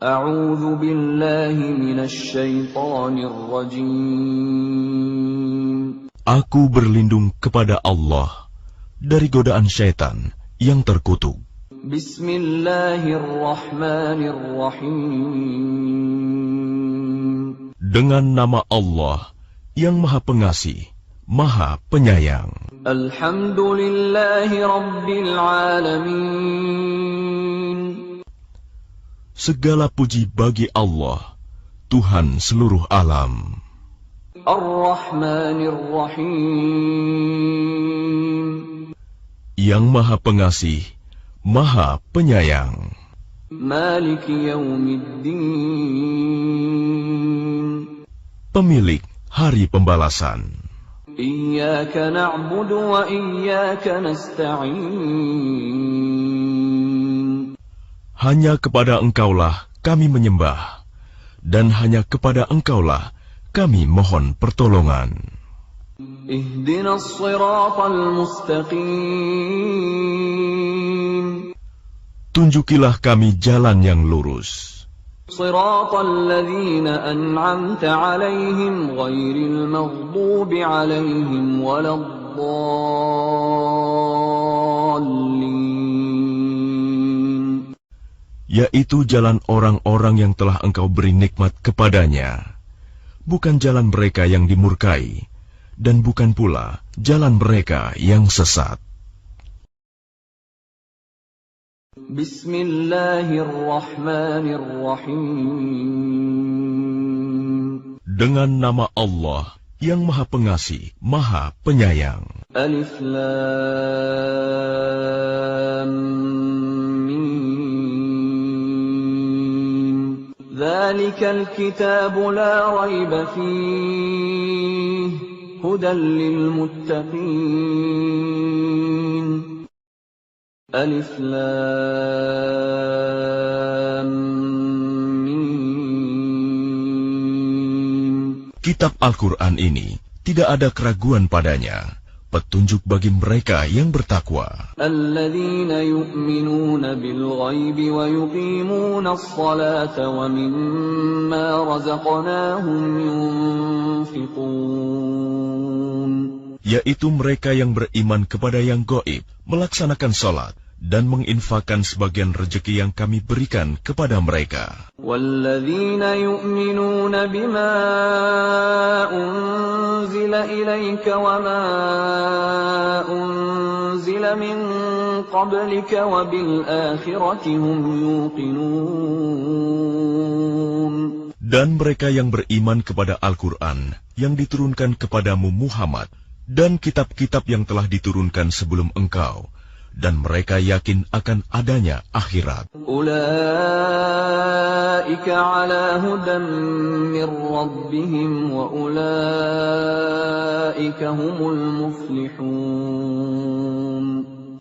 A'udzu billahi minasy syaithanir rajim. Aku berlindung kepada Allah dari godaan syaitan yang terkutuk. Bismillahirrahmanirrahim. Dengan nama Allah yang Maha Pengasih, Maha Penyayang. Alhamdulillahi Rabbil Alamin. Segala puji bagi Allah, Tuhan seluruh alam. Ar-Rahmanir Rahim. Yang Maha Pengasih, Maha Penyayang. Maliki Yaumiddin. Pemilik Hari Pembalasan. Iyyaka na'budu wa iyyaka nasta'in. Hanya kepada Engkaulah kami menyembah, dan hanya kepada Engkaulah kami mohon pertolongan. Ihdinas siratal mustaqim. Tunjukilah kami jalan yang lurus. Siratal ladzina an'amta 'alaihim ghairil maghdubi 'alaihim waladdallin. Yaitu jalan orang-orang yang telah Engkau beri nikmat kepadanya, bukan jalan mereka yang dimurkai, dan bukan pula jalan mereka yang sesat. Bismillahirrahmanirrahim. Dengan nama Allah yang Maha Pengasih, Maha Penyayang. Alif Lam Mim. Dzalikal kitabu la raiba fihi hudan lil muttaqin. Alif Lam Mim. Kitab Al-Quran ini tidak ada keraguan padanya, petunjuk bagi mereka yang bertakwa. Alladzina yu'minuna bil ghaibi wa yuqimuna as-salata wa mimma razaqnahum yunfiqun. Yaitu mereka yang beriman kepada yang gaib, melaksanakan salat, dan menginfakkan sebagian rezeki yang kami berikan kepada mereka. Walladzina yu'minuna bima unzila ilaika wa ma unzila min qablika wa bil akhirati hum yuqinun. Dan mereka yang beriman kepada Al-Quran yang diturunkan kepadamu Muhammad, dan kitab-kitab yang telah diturunkan sebelum engkau, dan mereka yakin akan adanya akhirat. Ulaika ala hudan min rabbihim wa ulaika humul muflihun.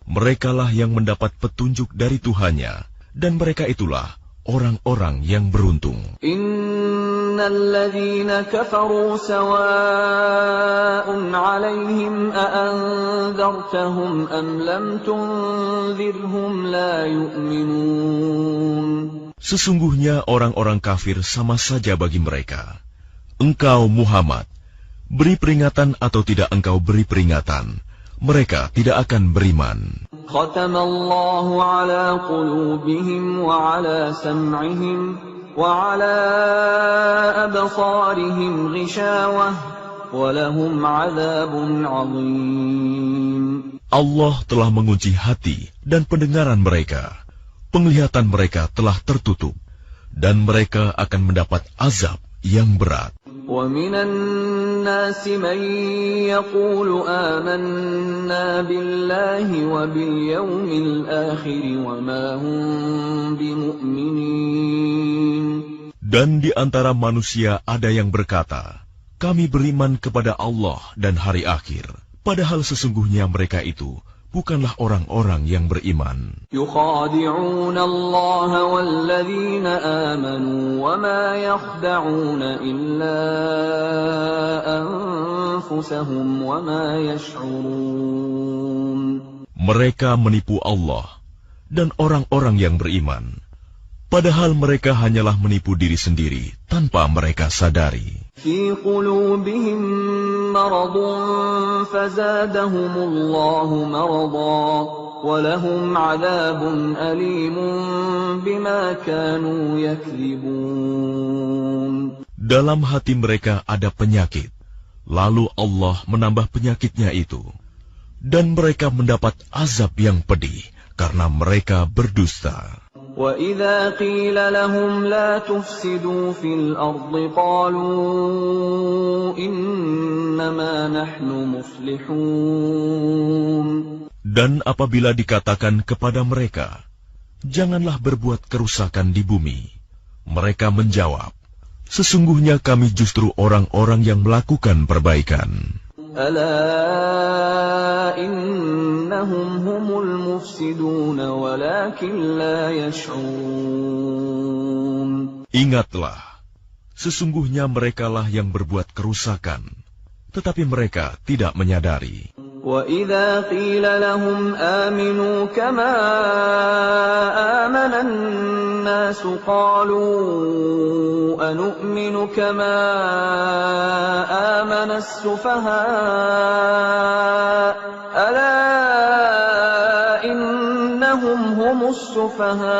Merekalah yang mendapat petunjuk dari Tuhannya, dan mereka itulah orang-orang yang beruntung. Innal ladzina kafaru sawa'un 'alaihim a anzartahum am lam tunzirhum la yu'minun. Sesungguhnya orang-orang kafir sama saja bagi mereka. Engkau Muhammad, beri peringatan atau tidak engkau beri peringatan, mereka tidak akan beriman. Khatamallahu 'ala qulubihim wa 'ala sam'ihim وَعَلَى أَبْصَارِهِمْ غِشَاوَةٌ وَلَهُمْ عَذَابٌ عَظِيمٌ. Allah telah mengunci hati dan pendengaran mereka. Penglihatan mereka telah tertutup, dan mereka akan mendapat azab yang berat. وَمِنَ النَّاسِ مَن يَقُولُ آمَنَّا بِاللَّهِ وَبِالْيَوْمِ الْآخِرِ وَمَا هُمْ بِمُؤْمِنِينَ. Dan di antara manusia ada yang berkata, kami beriman kepada Allah dan hari akhir, padahal sesungguhnya mereka itu bukanlah orang-orang yang beriman. يُخَادِعُونَ اللَّهَ وَالَّذِينَ آمَنُوا وَمَا يَخْدَعُونَ إِلَّا أَنفُسَهُمْ وَمَا يَشْعُرُونَ. Mereka menipu Allah dan orang-orang yang beriman, Padahal mereka hanyalah menipu diri sendiri tanpa mereka sadari. في قلوبهم مرض فزادهم الله مرضا ولهم عذاب أليم بما كانوا يكذبون. Dalam hati mereka ada penyakit, lalu Allah menambah penyakitnya itu, dan mereka mendapat azab yang pedih karena mereka berdusta. وَإِذَا قِيلَ لَهُمْ لَا تُفْسِدُوا فِي الْأَرْضِ قَالُوا إِنَّمَا نَحْنُ مُصْلِحُونَ. Dan apabila dikatakan kepada mereka, janganlah berbuat kerusakan di bumi, mereka menjawab, sesungguhnya kami justru orang-orang yang melakukan perbaikan. ألا إنهم هم المفسدون ولكن لا يشعرون. Ingatlah, sesungguhnya merekalah yang berbuat kerusakan, tetapi mereka tidak menyadari. وَإِذَا قِيلَ لَهُمْ آمِنُوا كَمَا آمَنَ النَّاسُ قَالُوا أَنُؤْمِنُ كَمَا آمَنَ السُّفَهَاءُ أَلَا إِنَّهُمْ هُمُ السُّفَهَاءُ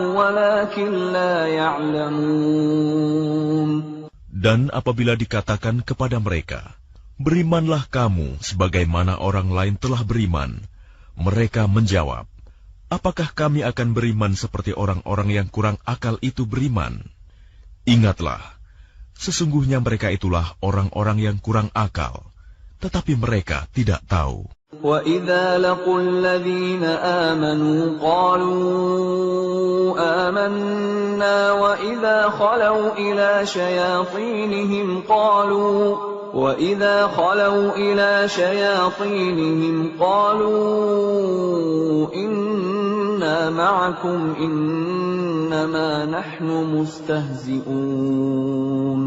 وَلَكِنْ لَا يَعْلَمُونَ. Dan apabila dikatakan kepada mereka, berimanlah kamu sebagaimana orang lain telah beriman, mereka menjawab, apakah kami akan beriman seperti orang-orang yang kurang akal itu beriman? Ingatlah, sesungguhnya mereka itulah orang-orang yang kurang akal, tetapi mereka tidak tahu. وَإِذَا لَقُوا الَّذِينَ آمَنُوا قَالُوا آمَنَّا وَإِذَا خَلَوْا إِلَى شَيَاطِينِهِمْ قَالُوا إِنَّا مَعَكُمْ إِنَّمَا نَحْنُ مُسْتَهْزِئُونَ.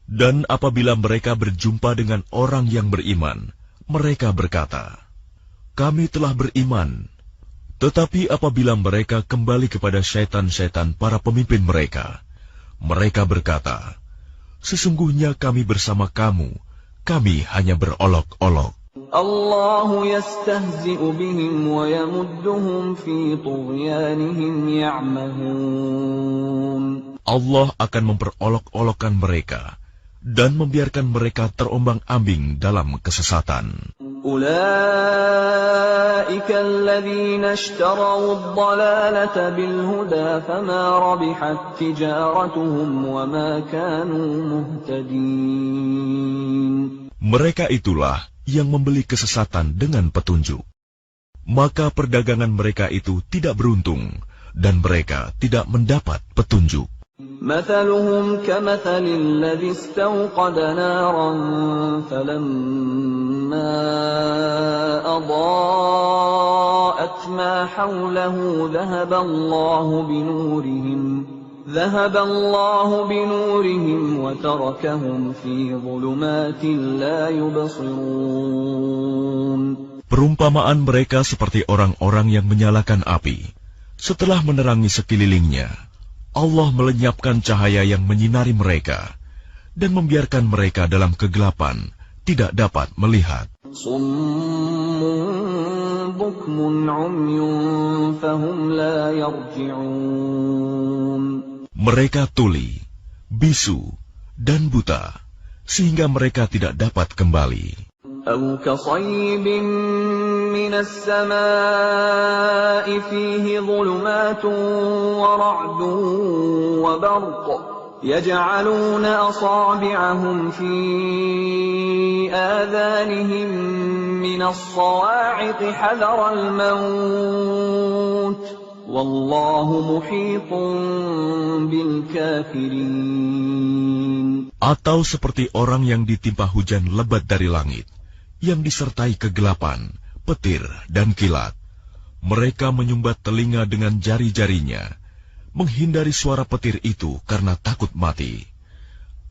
Dan apabila mereka berjumpa dengan orang yang beriman, mereka berkata, kami telah beriman. Tetapi apabila mereka kembali kepada syaitan-syaitan para pemimpin mereka, mereka berkata, sesungguhnya kami bersama kamu, kami hanya berolok-olok. Allahu yastahzi'u bihim wa yamudduhum fi tughyanihim ya'mahun. Allah akan memperolok-olokkan mereka dan membiarkan mereka terombang-ambing dalam kesesatan. Ulaika alladhina ishtaraw ad-dalalata bil huda fama rabihat tijaratuhum wa ma kanu muhtadin. Mereka itulah yang membeli kesesatan dengan petunjuk. Maka perdagangan mereka itu tidak beruntung dan mereka tidak mendapat petunjuk. مثلهم كمثل الذي استوقد نارا فلما أضاءت ما حوله ذهب الله بنورهم وتركهم في ظلمات لا يبصرون. Perumpamaan mereka seperti orang-orang yang menyalakan api. Setelah menerangi sekelilingnya, Allah melenyapkan cahaya yang menyinari mereka dan membiarkan mereka dalam kegelapan, tidak dapat melihat. Summun bukmun umyun fahum la yarji'un. Mereka tuli, bisu, dan buta, sehingga mereka tidak dapat kembali. أو كصيب من السماء فيه ظلمات ورعد وبرق يجعلون أصابعهم في آذانهم من الصواعق حذر الموت والله محيط بالكافرين. Atau seperti orang yang ditimpa hujan lebat dari langit, yang disertai kegelapan, petir, dan kilat. Mereka menyumbat telinga dengan jari-jarinya, menghindari suara petir itu karena takut mati.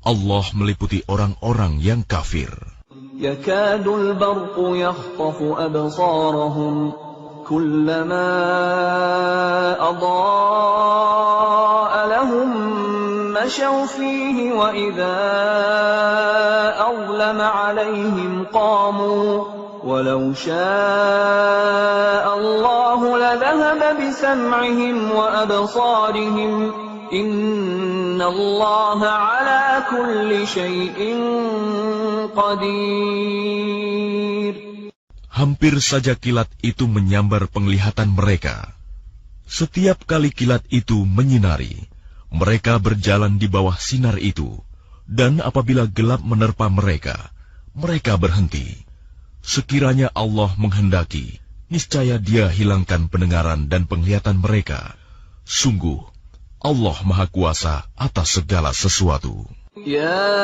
Allah meliputi orang-orang yang kafir. Yakadul barqu yakhtafu absarahum كلما أضاء لهم مشوا فيه وإذا أظلم عليهم قاموا ولو شاء الله لذهب بسمعهم وأبصارهم إن الله على كل شيء قدير. Hampir saja kilat itu menyambar penglihatan mereka. Setiap kali kilat itu menyinari, mereka berjalan di bawah sinar itu, dan apabila gelap menerpa mereka, mereka berhenti. Sekiranya Allah menghendaki, niscaya Dia hilangkan pendengaran dan penglihatan mereka. Sungguh, Allah Maha Kuasa atas segala sesuatu. يا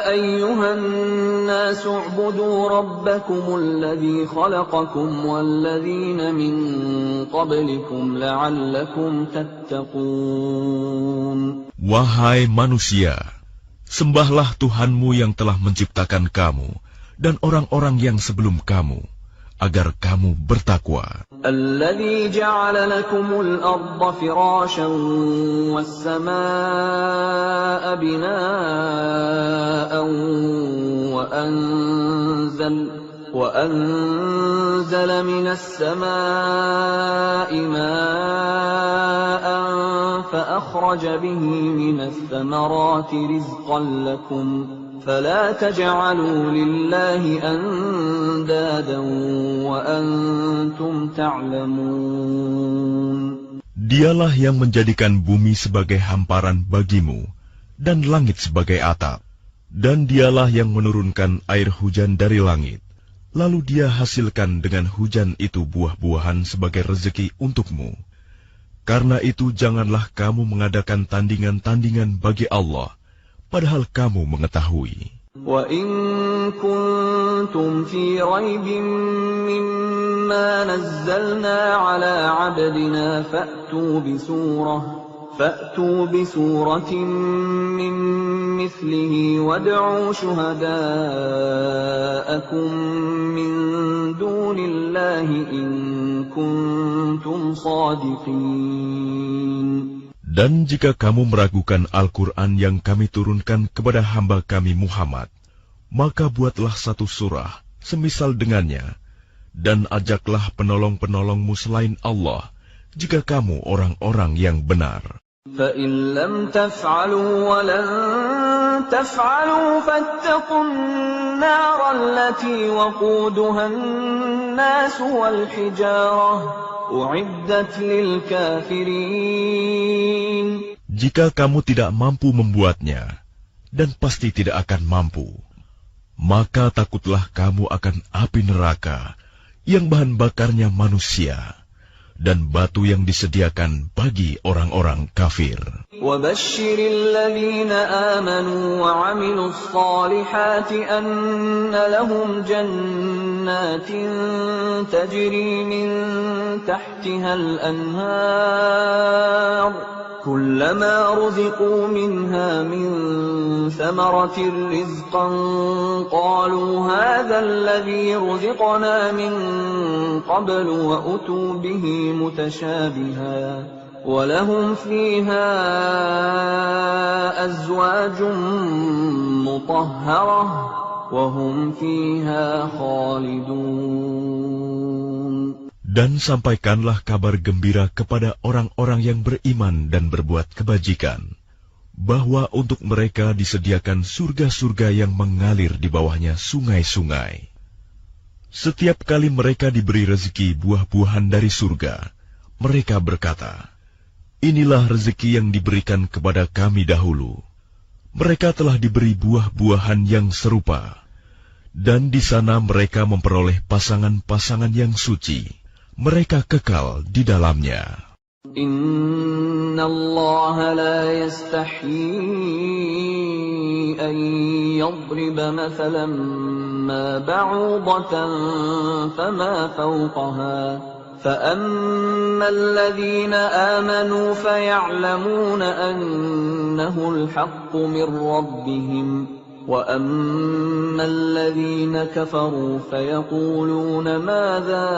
أيها الناس اعبدوا ربكم الذي خلقكم والذين من قبلكم لعلكم تتقون. Wahai manusia, sembahlah Tuhanmu yang telah menciptakan kamu dan orang-orang yang sebelum kamu, agar kamu bertakwa. الذي جعل لكم الأرض فراشا والسماء بناء وأنزل من السماء ماء فأخرج به من الثمرات رزقا لكم فلا تجعلوا لله أندادا وأنتم تعلمون. Dialah yang menjadikan bumi sebagai hamparan bagimu dan langit sebagai atap, dan Dialah yang menurunkan air hujan dari langit, lalu Dia hasilkan dengan hujan itu buah-buahan sebagai rezeki untukmu. Karena itu janganlah kamu mengadakan tandingan-tandingan bagi Allah, padahal kamu mengetahui. وَإِن كُنتُمْ فِي رَيْبٍ مِّمَّا نَزَّلْنَا عَلَىٰ عَبْدِنَا فَأْتُوا بِسُورَةٍ مِّن مِّثْلِهِ وَادْعُوا شُهَدَاءَكُم مِّن دُونِ اللَّهِ إِن كُنتُمْ صَادِقِينَ. Dan jika kamu meragukan Al-Quran yang kami turunkan kepada hamba kami Muhammad, maka buatlah satu surah semisal dengannya, dan ajaklah penolong-penolongmu selain Allah, jika kamu orang-orang yang benar. فَإِن لَّمْ تَفْعَلُوا وَلَن تَفْعَلُوا فَاتَّقُوا النَّارَ الَّتِي وَقُودُهَا النَّاسُ وَالْحِجَارَةُ أُعِدَّتْ لِلْكَافِرِينَ. Jika kamu tidak mampu membuatnya, dan pasti tidak akan mampu, maka takutlah kamu akan api neraka yang bahan bakarnya manusia dan batu yang disediakan bagi orang-orang kafir. وَبَشِّرِ الَّذِينَ آمَنُوا وَعَمِلُوا الصَّالِحَاتِ أَنَّ لَهُمْ جَنَّاتٍ تَجْرِي مِن تَحْتِهَا الْأَنْهَارُ كُلَّمَا رُزِقُوا مِنْهَا مِن ثَمَرَةٍ رِّزْقًا قَالُوا هَٰذَا الَّذِي رُزِقْنَا مِن قَبْلُ وَأُتُوا بِهِ مُتَشَابِهًا وَلَهُمْ فِيهَا أَزْوَاجٌ مُّطَهَّرَةٌ وَهُمْ فِيهَا خَالِدُونَ. Dan sampaikanlah kabar gembira kepada orang-orang yang beriman dan berbuat kebajikan, bahwa untuk mereka disediakan surga-surga yang mengalir di bawahnya sungai-sungai. Setiap kali mereka diberi rezeki buah-buahan dari surga, mereka berkata, "Inilah rezeki yang diberikan kepada kami dahulu." Mereka telah diberi buah-buahan yang serupa, dan di sana mereka memperoleh pasangan-pasangan yang suci. Mereka kekal di dalamnya. Inna Allah la yastahyi an yadriba mathalan ma ba'udatan fama fawqaha فأما الذين آمنوا فيعلمون أنه الحق من ربهم وَأَمَّا الَّذِينَ كَفَرُوا فَيَقُولُونَ مَاذَا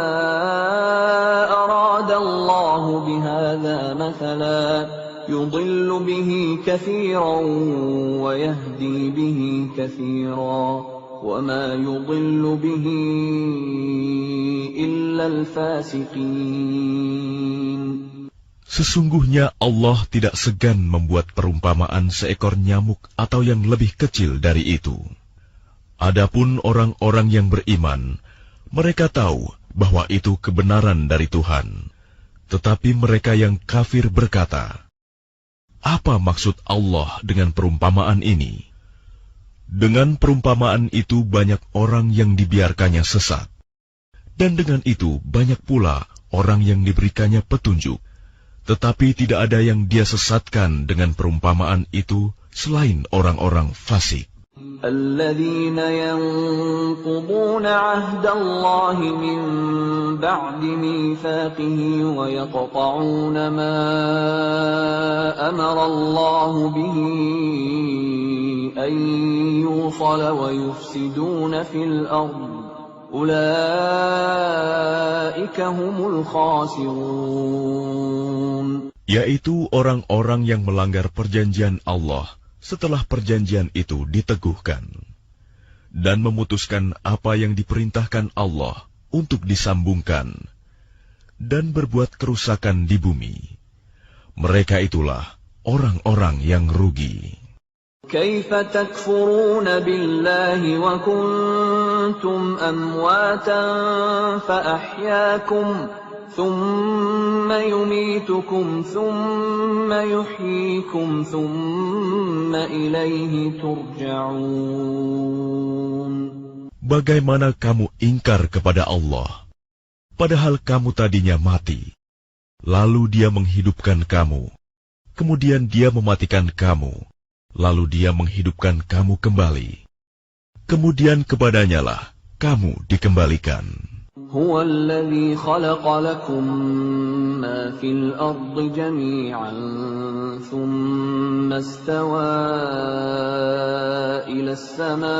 أَرَادَ اللَّهُ بِهَذَا مَثَلًا يُضِلُّ بِهِ كَثِيرًا وَيَهْدِي بِهِ كَثِيرًا وَمَا يُضِلُّ بِهِ إِلَّا الْفَاسِقِينَ. Sesungguhnya Allah tidak segan membuat perumpamaan seekor nyamuk atau yang lebih kecil dari itu. Adapun orang-orang yang beriman, mereka tahu bahwa itu kebenaran dari Tuhan. Tetapi mereka yang kafir berkata, "Apa maksud Allah dengan perumpamaan ini?" Dengan perumpamaan itu banyak orang yang dibiarkannya sesat. Dan dengan itu banyak pula orang yang diberikannya petunjuk. Tetapi tidak ada yang dia sesatkan dengan perumpamaan itu selain orang-orang fasik. الَّذِينَ يَنقُضُونَ عَهْدَ اللَّهِ مِن بَعْدِ مِيثَاقِهِ وَيَقْطَعُونَ مَا أَمَرَ اللَّهُ بِهِ أَن يُوصَلَ وَيُفْسِدُونَ فِي الْأَرْضِ أُولَئِكَ هُمُ الْخَاسِرُونَ. Yaitu orang-orang yang melanggar perjanjian Allah setelah perjanjian itu diteguhkan dan memutuskan apa yang diperintahkan Allah untuk disambungkan dan berbuat kerusakan di bumi. Mereka itulah orang-orang yang rugi. كيف تكفرون بالله وكنتم أمواتا فأحياكم ثم يميتكم ثم يحييكم ثم إليه ترجعون. Bagaimana kamu ingkar kepada Allah, padahal kamu tadinya mati, lalu Dia menghidupkan kamu, kemudian Dia mematikan kamu, lalu Dia menghidupkan kamu kembali. Kemudian kepadanya-lah kamu dikembalikan. هو الذي خلق لكم ما في الأرض جميعا ثم استوى إلى السماء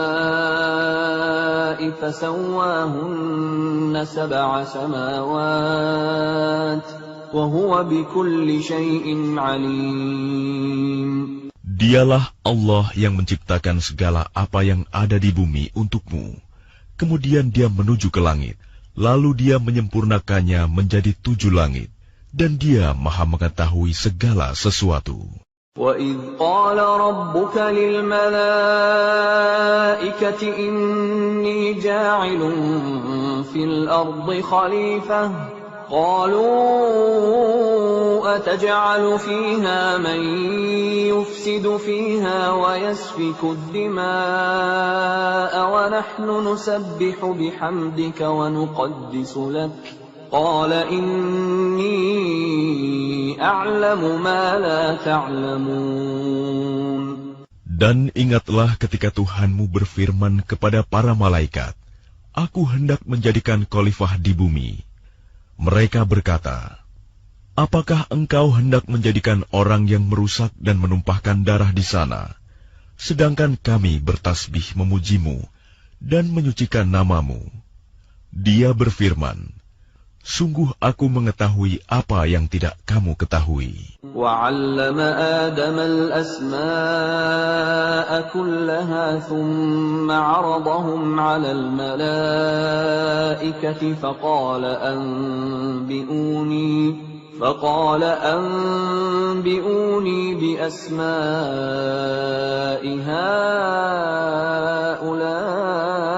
فسواهن 7 سماوات وهو بكل شيء عليم. Dialah Allah yang menciptakan segala apa yang ada di bumi untukmu. Kemudian Dia menuju ke langit, lalu Dia menyempurnakannya menjadi 7 langit, dan Dia Maha mengetahui segala sesuatu. وَإِذْ قَالَ رَبُّكَ لِلْمَلَائِكَةِ إِنِّي جَاعِلٌ فِي الْأَرْضِ خَلِيفَةً قَالُوا أَتَجْعَلُ فِيهَا مَن يُفْسِدُ فِيهَا وَيَسْفِكُ الدِّمَاءَ وَنَحْنُ نُسَبِّحُ بِحَمْدِكَ وَنُقَدِّسُ لَكَ قَالَ إِنِّي أَعْلَمُ مَا لَا تَعْلَمُونَ. Dan ingatlah ketika Tuhanmu berfirman kepada para malaikat, "Aku hendak menjadikan khalifah di bumi." Mereka berkata, "Apakah engkau hendak menjadikan orang yang merusak dan menumpahkan darah di sana, sedangkan kami bertasbih memujimu dan menyucikan namamu?" Dia berfirman, "Sungguh aku mengetahui apa yang tidak kamu ketahui." وَعَلَّمَ آدَمَ الْأَسْمَاءَ كُلَّهَا ثُمَّ عَرَضَهُمْ عَلَى الْمَلَائِكَةِ فقال أنبئوني بأسماء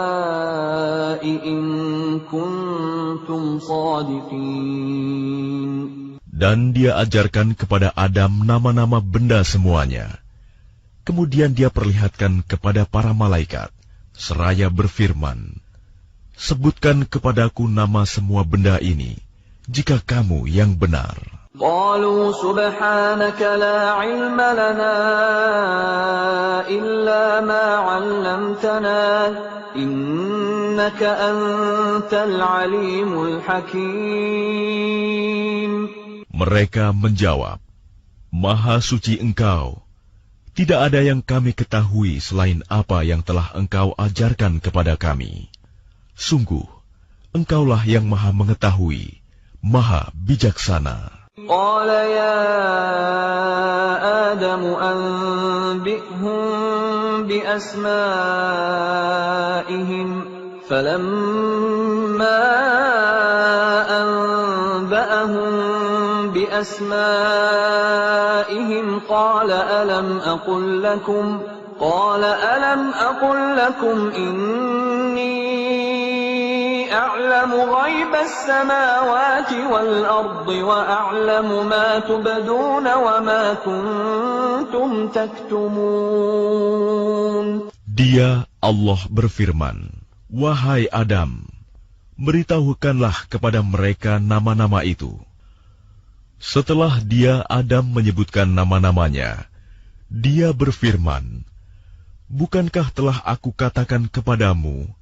هؤلاء إن كنتم صادقين. Dan Dia ajarkan kepada Adam nama-nama benda semuanya. Kemudian Dia perlihatkan kepada para malaikat, seraya berfirman, "Sebutkan kepadaku nama semua benda ini, jika kamu yang benar." قالوا سبحانك لا علم لنا إلا ما علمتنا إنك أنت العليم الحكيم. Mereka menjawab, "Maha suci Engkau, Tidak ada yang kami ketahui selain apa yang telah engkau ajarkan kepada kami. Sungguh, engkaulah yang maha mengetahui, maha bijaksana. قال يا آدم أنبئهم بأسمائهم فلما أنبأهم بأسمائهم قال ألم أقل لكم إني أعلم غيب السماوات والأرض وأعلم ما تبدون وما كنتم تكتمون. Dia, Allah berfirman, "Wahai Adam, beritahukanlah kepada mereka nama-nama itu." Setelah dia, Adam, menyebutkan nama-namanya, dia berfirman, "Bukankah telah aku katakan kepadamu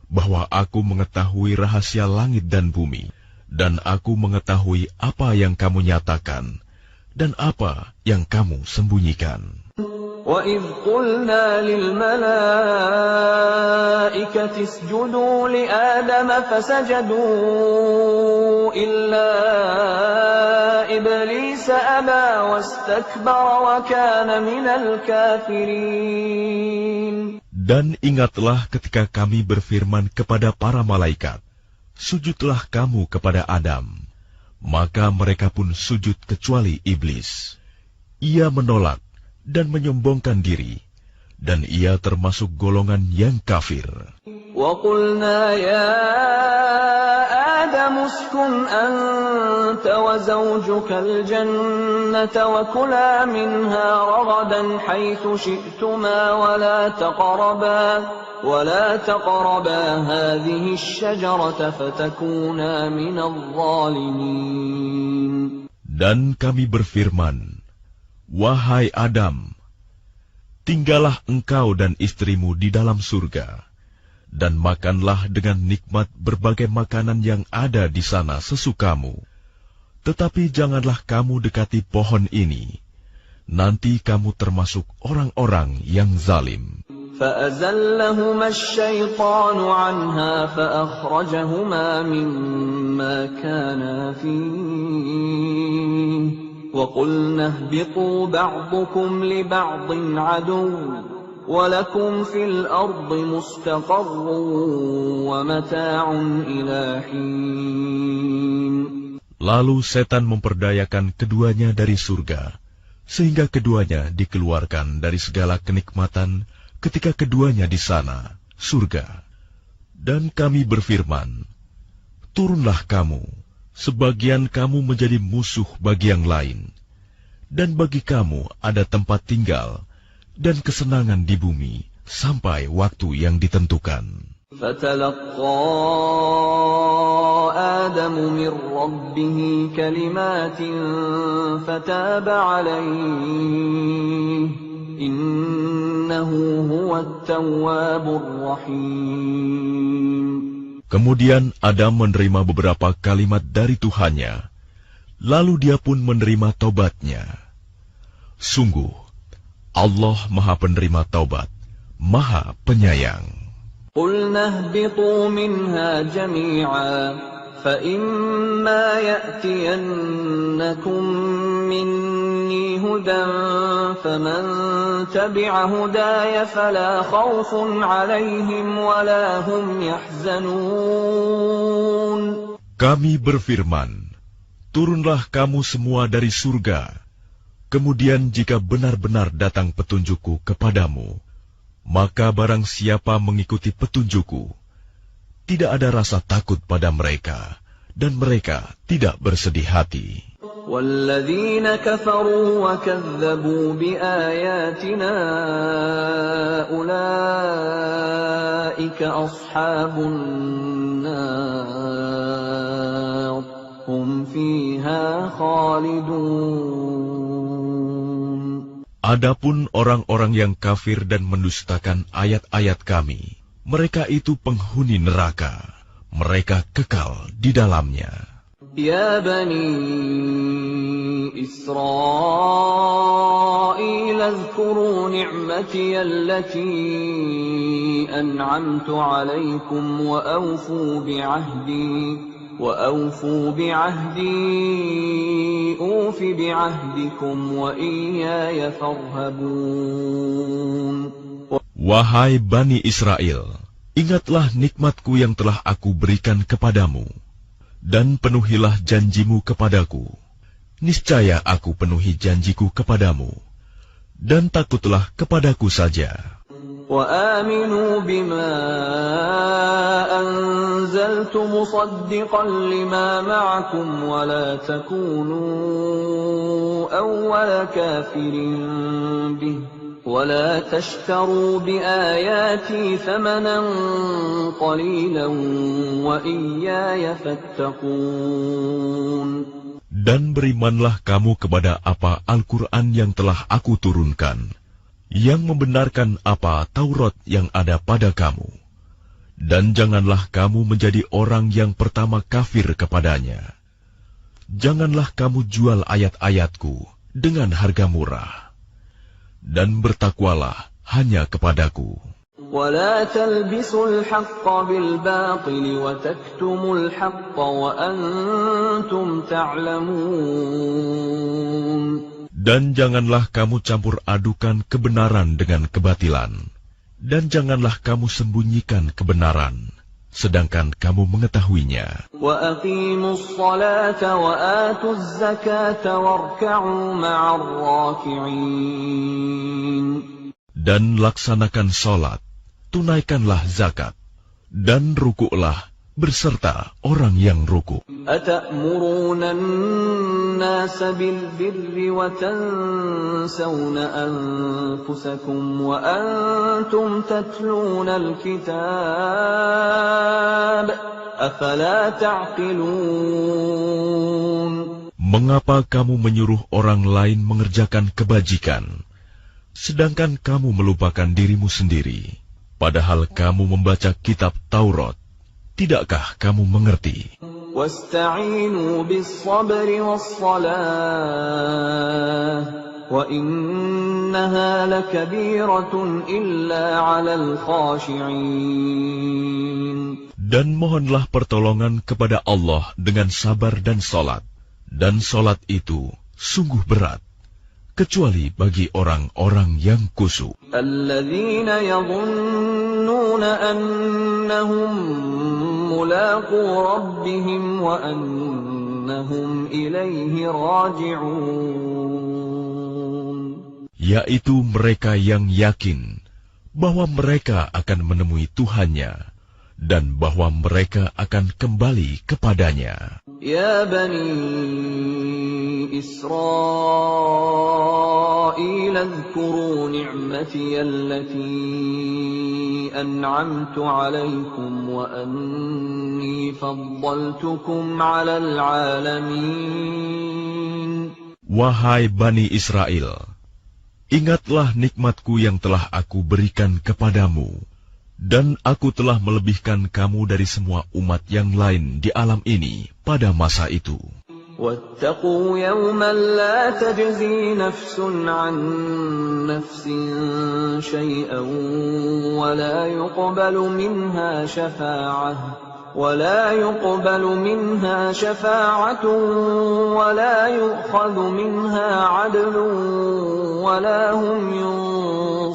bahwa aku mengetahui rahasia langit dan bumi, dan aku mengetahui apa yang kamu nyatakan dan apa yang kamu sembunyikan." وَإِذْ قُلْنَا لِلْمَلَائِكَةِ اسْجُدُوا لِآدَمَ فَسَجَدُوا إِلَّا إِبْلِيسَ أَبَى وَاسْتَكْبَرَ وَكَانَ مِنَ الْكَافِرِينَ. Dan ingatlah ketika kami berfirman kepada para malaikat, "Sujudlah kamu kepada Adam." Maka mereka pun sujud kecuali iblis. Ia menolak dan menyombongkan diri, dan ia termasuk golongan yang kafir. وَقُلْنَا يَا آدَمُ اسْكُنْ أَنْتَ وَزَوْجُكَ الْجَنَّةَ وَكُلَا مِنْهَا رَغَدًا حَيْثُ شِئْتُمَا وَلَا تَقْرَبَا هَذِهِ الشَّجَرَةَ فَتَكُونَا مِنَ الظَّالِمِينَ. Dan kami berfirman, "Wahai Adam, tinggallah engkau dan istrimu di dalam surga, dan makanlah dengan nikmat berbagai makanan yang ada di sana sesukamu. Tetapi janganlah kamu dekati pohon ini, nanti kamu termasuk orang-orang yang zalim." فَأَزَلَّهُمَا الشَّيْطَانُ عَنْهَا فَأَخْرَجَهُمَا مِمَّا كَانَا فِيهِ وَقُلْنَا اهْبِطُوا بَعْضُكُمْ لِبَعْضٍ عَدُوٌّ وَلَكُمْ فِي الْأَرْضِ مُسْتَقَرٌّ وَمَتَاعٌ إِلَى حِينٍ. Lalu setan memperdayakan keduanya dari surga, sehingga keduanya dikeluarkan dari segala kenikmatan ketika keduanya di sana, surga. Dan kami berfirman, "Turunlah kamu, sebagian kamu menjadi musuh bagi yang lain, dan bagi kamu ada tempat tinggal dan kesenangan di bumi sampai waktu yang ditentukan." فَتَلَقَّى آدَمُ مِنْ رَبِّهِ كَلِمَاتٍ فَتَابَ عَلَيْهِ إِنَّهُ هُوَ التَّوَّابُ الرَّحِيمُ. Kemudian Adam menerima beberapa kalimat dari Tuhannya, lalu dia pun menerima taubatnya. Sungguh, Allah Maha Penerima Taubat, Maha Penyayang. قُلْنَا اهْبِطُوا مِنْهَا جَمِيعًا فَإِمَّا يَأْتِيَنَّكُمْ مِنِّي هُدًى فَمَنْ تَبِعَ هُدَايَ فَلَا خَوْفٌ عَلَيْهِمْ وَلَا هُمْ يَحْزَنُونَ. Kami berfirman, "Turunlah kamu semua dari surga. Kemudian jika benar-benar datang petunjukku kepadamu, maka barang siapa mengikuti petunjukku, tidak ada rasa takut pada mereka, dan mereka tidak bersedih hati." وَالَّذِينَ كَفَرُوا وَكَذَّبُوا بِآيَاتِنَا أُولَئِكَ أَصْحَابُ النَّارِ هُمْ فِيهَا خَالِدُونَ. Adapun orang-orang yang kafir dan mendustakan ayat-ayat kami, mereka itu penghuni neraka, mereka kekal di dalamnya. يا بني إسرائيل اذكروا نعمتي التي أنعمت عليكم وأوفوا بعهدي أوف بعهدكم وإياي فارهبون. Wahai Bani Israel, ingatlah nikmatku yang telah aku berikan kepadamu, dan penuhilah janjimu kepadaku. Niscaya aku penuhi janjiku kepadamu, dan takutlah kepadaku saja. وآمنوا بما أنزلت مصدقا لما معكم ولا تكونوا أول كافر به ولا تشتروا بآياتي ثمنا قليلا وإياي فاتقون. Dan berimanlah kamu kepada apa Al-Quran yang telah aku turunkan, yang membenarkan apa Taurat yang ada pada kamu. Dan janganlah kamu menjadi orang yang pertama kafir kepadanya. Janganlah kamu jual ayat-ayatku dengan harga murah. Dan bertakwalah hanya kepadaku. ولا تلبسوا الحق بالباطل وتكتموا الحق وأنتم تعلمون. Dan janganlah kamu campur adukan kebenaran dengan kebatilan, dan janganlah kamu sembunyikan kebenaran, sedangkan kamu mengetahuinya. وأقيموا الصلاة وآتوا الزكاة واركعوا مع الراكعين. Dan laksanakan salat, tunaikanlah zakat, dan rukuklah berserta orang yang rukuk. أتأمرون الناس بالبر وتنسون أنفسكم وأنتم تتلون الكتاب أفلا تعقلون. Mengapa kamu menyuruh orang lain mengerjakan kebajikan, sedangkan kamu melupakan dirimu sendiri, padahal kamu membaca kitab Taurat? Tidakkah kamu mengerti? وَاسْتَعِينُوا بِالصَّبْرِ وَالصَّلَاةِ وَإِنَّهَا لَكَبِيرَةٌ إِلَّا عَلَى الْخَاشِعِينَ. Dan mohonlah pertolongan kepada Allah dengan sabar dan salat, dan salat itu sungguh berat, kecuali bagi orang-orang yang khusyuk. الَّذِينَ يَظُنُّونَ أَنَّهُمْ مُلَاقُو رَبِّهِمْ وَأَنَّهُمْ إِلَيْهِ رَاجِعُونَ. Yaitu mereka yang yakin bahwa mereka akan menemui Tuhannya, dan bahwa mereka akan kembali kepadanya. Ya Bani Israel, اذكروا نعمتي التي أنعمت عليكم وأني فضلتكم على العالمين. Wahai Bani Israel, ingatlah nikmatku yang telah aku berikan kepadamu, dan aku telah melebihkan kamu dari semua umat yang lain di alam ini pada masa itu. وَاتَّقُوا يَوْمًا لَا تَجْزِي نَفْسٌ عَن نَّفْسٍ شَيْئًا وَلَا يُقْبَلُ مِنْهَا شَفَاعَةٌ وَلَا يُؤْخَذُ مِنْهَا عَدْلٌ وَلَا هُمْ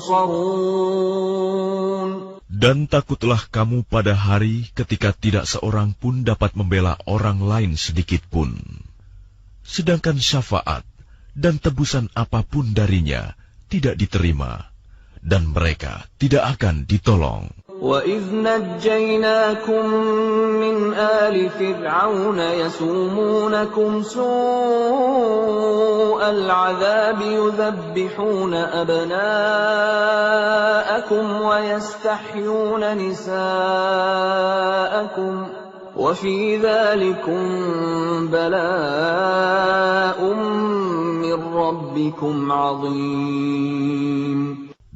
يُنصَرُونَ. Dan takutlah kamu pada hari ketika tidak seorang pun dapat membela orang lain sedikit pun, sedangkan syafaat dan tebusan apapun darinya tidak diterima, dan mereka tidak akan ditolong. وَإِذْ نَجَّيْنَاكُمْ مِنْ آلِ فِرْعَوْنَ يَسُومُونَكُمْ سُوءَ الْعَذَابِ يُذَبِّحُونَ أَبْنَاءَكُمْ وَيَسْتَحْيُونَ نِسَاءَكُمْ وَفِي ذَلِكُمْ بَلَاءٌ مِّن رَّبِّكُمْ عَظِيمٌ.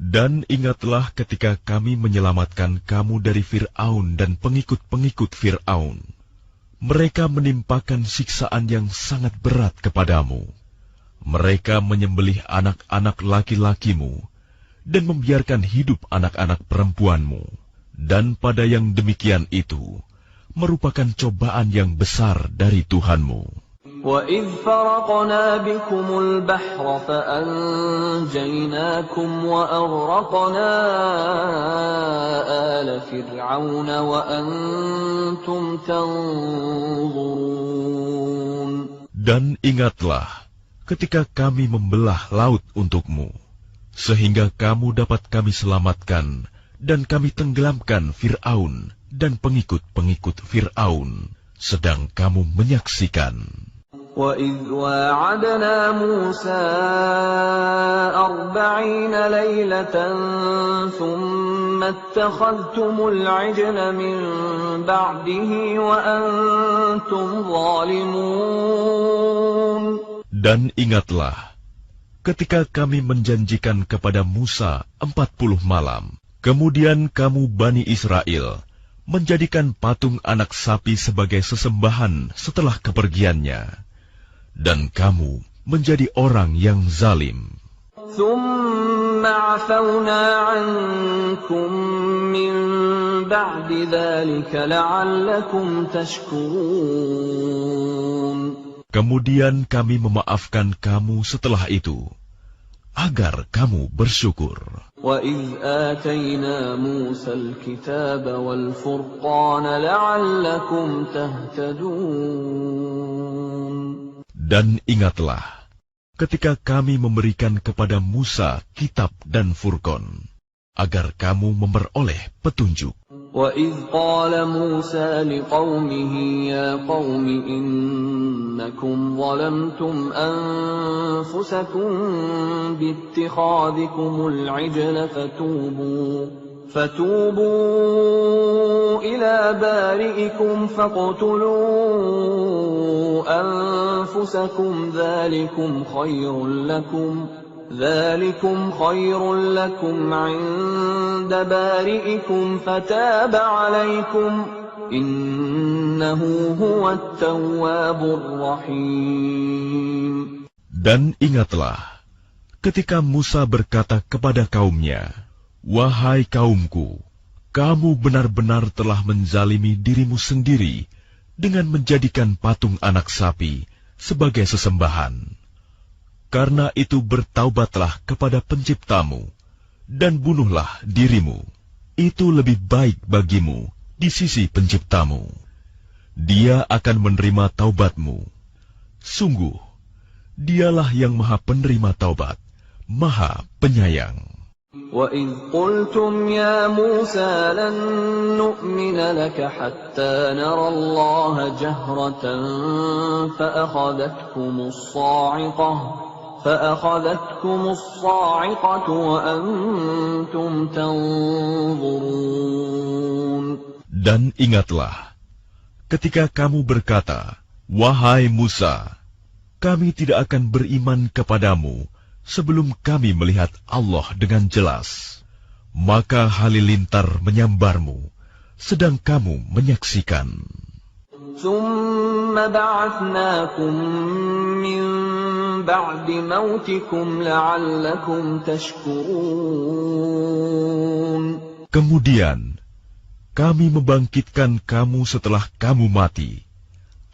Dan ingatlah ketika kami menyelamatkan kamu dari Fir'aun dan pengikut-pengikut Fir'aun. Mereka menimpakan siksaan yang sangat berat kepadamu. Mereka menyembelih anak-anak laki-lakimu dan membiarkan hidup anak-anak perempuanmu. Dan pada yang demikian itu merupakan cobaan yang besar dari Tuhanmu. وَإِذْ فَرَقْنَا بِكُمُ الْبَحْرَ فَأَنْجَيْنَاكُمْ وَأَغْرَقْنَا آلَ فِرْعَوْنَ وَأَنْتُمْ تَنْظُرُونَ. Dan ingatlah ketika kami membelah laut untukmu, sehingga kamu dapat kami selamatkan dan kami tenggelamkan Fir'aun dan pengikut-pengikut Fir'aun, sedang kamu menyaksikan. وَإِذْ وَاعَدْنَا مُوسَىٰ 40 لَيْلَةً ثُمَّ اتَّخَذْتُمُ الْعِجْلَ مِن بَعْدِهِ وَأَنْتُمْ ظَالِمُونَ. Dan ingatlah ketika kami menjanjikan kepada Musa 40 malam, kemudian kamu Bani Israel menjadikan patung anak sapi sebagai sesembahan setelah kepergiannya, dan kamu menjadi orang yang zalim. ثُمَّ عَفَوْنَا عَنْكُمْ مِنْ بَعْدِ ذَلِكَ لَعَلَّكُمْ تَشْكُرُونَ. Kemudian kami memaafkan kamu setelah itu, agar kamu bersyukur. وَإِذْ آتَيْنَا مُوسَى الْكِتَابَ وَالْفُرْقَانَ لَعَلَّكُمْ تَهْتَدُونَ. Dan ingatlah ketika kami memberikan kepada Musa kitab dan Furqan, agar kamu memperoleh petunjuk. وَإِذْ قَالَ مُوسَى لِقَوْمِهِ يَا قَوْمِ إِنَّكُمْ ظَلَمْتُمْ أَنفُسَكُمْ بِاتِّخَاذِكُمُ الْعِجْلَ فَتُوبُوا إِلَى بَارِئِكُمْ فَاقْتُلُوا أَنفُسَكُمْ ذَلِكُمْ خَيْرٌ لَكُمْ عِندَ بَارِئِكُمْ فَتَابَ عَلَيْكُمْ إِنَّهُ هُوَ التَّوَّابُ الرَّحِيمُ. Dan ingatlah ketika Musa berkata kepada kaumnya, "Wahai kaumku, kamu benar-benar telah menzalimi dirimu sendiri dengan menjadikan patung anak sapi sebagai sesembahan. Karena itu bertaubatlah kepada Penciptamu, dan bunuhlah dirimu. Itu lebih baik bagimu di sisi Penciptamu. Dia akan menerima taubatmu. Sungguh, Dialah yang Maha Penerima Taubat, Maha Penyayang." وَإِذْ قُلْتُمْ يَا مُوسَى لَن نُّؤْمِنَ لَكَ حَتَّىٰ نَرَى اللَّهَ جَهْرَةً فَأَخَذَتْكُمُ الصَّاعِقَةُ وَأَنْتُمْ تَنظُرُونَ. Dan ingatlah, ketika kamu berkata, "Wahai Musa, kami tidak akan beriman kepadamu sebelum kami melihat Allah dengan jelas." Maka halilintar menyambarmu, sedang kamu menyaksikan. ثُمَّ بَعَثْنَاكُمْ مِنْ بَعْدِ مَوْتِكُمْ لَعَلَّكُمْ تَشْكُرُونَ. Kemudian kami membangkitkan kamu setelah kamu mati,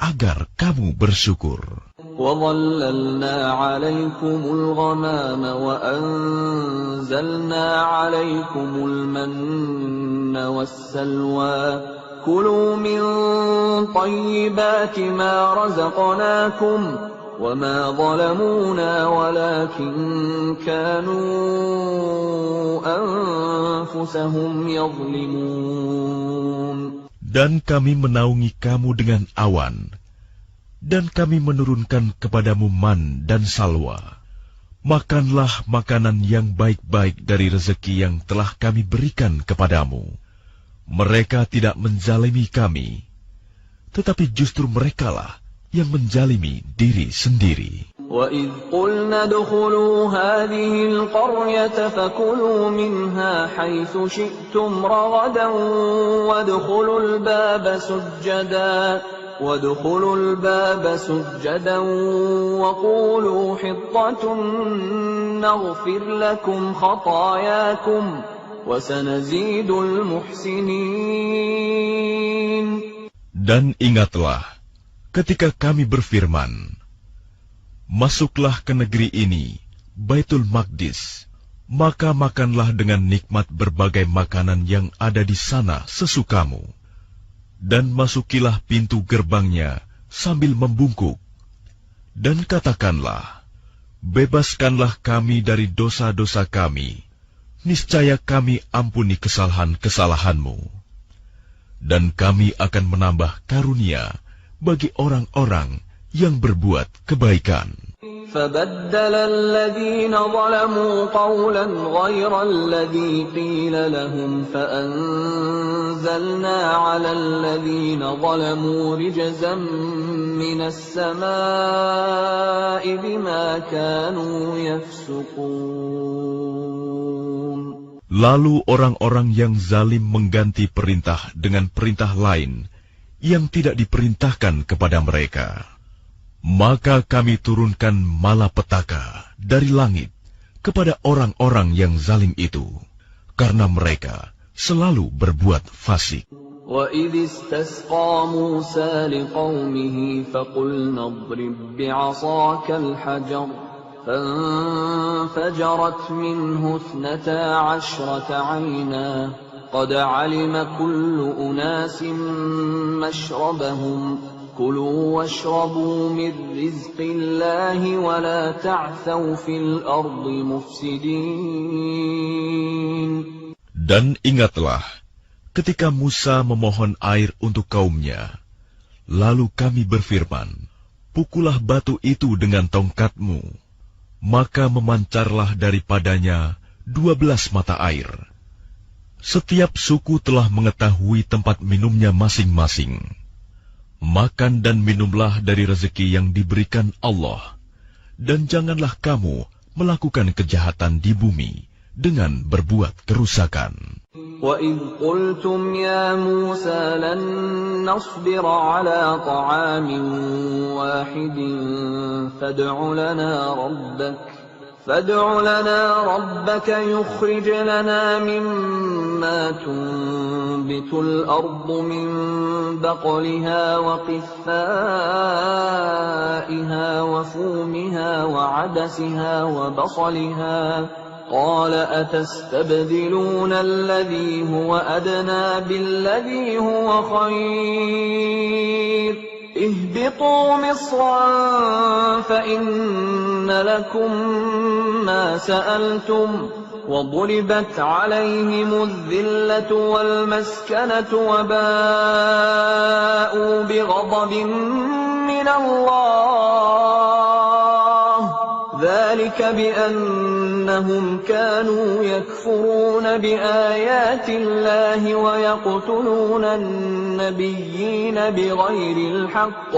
agar kamu bersyukur. وَظَلَّلْنَا عَلَيْكُمُ الْغَمَامَ وَأَنزَلْنَا عَلَيْكُمُ الْمَنَّ وَالسَّلْوَىٰ كُلُوا مِن طَيِّبَاتِ مَا رَزَقْنَاكُمْ وَمَا ظَلَمُونَا وَلَٰكِن كَانُوا أَنفُسَهُمْ يَظْلِمُونَ. Dan kami menaungi kamu dengan awan, dan kami menurunkan kepadamu man dan salwa. Makanlah makanan yang baik-baik dari rezeki yang telah kami berikan kepadamu. Mereka tidak menzalimi kami, tetapi justru merekalah yang menzalimi diri sendiri. وَإِذْ قُلْنَا ادْخُلُوا هَٰذِهِ الْقَرْيَةَ فَكُلُوا مِنْهَا حَيْثُ شِئْتُمْ رَغَدًا وَادْخُلُوا الْبَابَ سُجَّدًا وَادْخُلُوا الْبَابَ سُجَّدًا وَقُولُوا حِطَّةٌ نَغْفِرْ لَكُمْ خَطَايَاكُمْ وَسَنَزِيدُ الْمُحْسِنِينَ. Dan ingatlah ketika kami berfirman, masuklah ke negeri ini, Baitul Maqdis, maka makanlah dengan nikmat berbagai makanan yang ada di sana sesukamu. Dan masukilah pintu gerbangnya sambil membungkuk. Dan katakanlah, bebaskanlah kami dari dosa-dosa kami, niscaya kami ampuni kesalahan-kesalahanmu. Dan kami akan menambah karunia bagi orang-orang yang berbuat kebaikan. فَبَدَّلَ الَّذِينَ ظَلَمُوا قَوْلًا غَيْرَ الَّذِي قِيلَ لَهُمْ فَأَنزَلْنَا عَلَى الَّذِينَ ظَلَمُوا رِجْزًا مِّنَ السَّمَاءِ بِمَا كَانُوا يَفْسُقُونَ. Lalu orang-orang yang zalim mengganti perintah dengan perintah lain yang tidak diperintahkan kepada mereka. Maka kami turunkan malapetaka dari langit kepada orang-orang yang zalim itu, karena mereka selalu berbuat fasik. وَإِذِ اسْتَسْقَى مُوسَى لِقَوْمِهِ فَقُلْنَا اضْرِب بِّعَصَاكَ الْحَجَرَ فَانفَجَرَتْ مِنْهُ 12 عَيْنًا قَدْ عَلِمَ كُلُّ أُنَاسٍ مَّشْرَبَهُمْ كُلُوا وَاشْرَبُوا مِن رِّزْقِ اللَّهِ وَلَا تَعْثَوْا فِي الْأَرْضِ مُفْسِدِينَ. Dan ingatlah ketika Musa memohon air untuk kaumnya, lalu kami berfirman, pukullah batu itu dengan tongkatmu, maka memancarlah daripadanya 12 mata air. Setiap suku telah mengetahui tempat minumnya masing-masing. Makan dan minumlah dari rezeki yang diberikan Allah, dan janganlah kamu melakukan kejahatan di bumi dengan berbuat kerusakan. وَإِذْ قُلْتُمْ يَا مُوسَى لَن نَّصْبِرَ عَلَىٰ طَعَامٍ وَاحِدٍ فادع لنا ربك يخرج لنا مما تنبت الأرض من بقلها وقثائها وفومها وعدسها وبصلها قال أتستبدلون الذي هو أدنى بالذي هو خير اهبطوا مصرا فإن لكم ما سألتم وضربت عليهم الذلة والمسكنة وباءوا بغضب من الله ذلك بأنهم كانوا يكفرون بآيات الله ويقتلون النبيين بغير الحق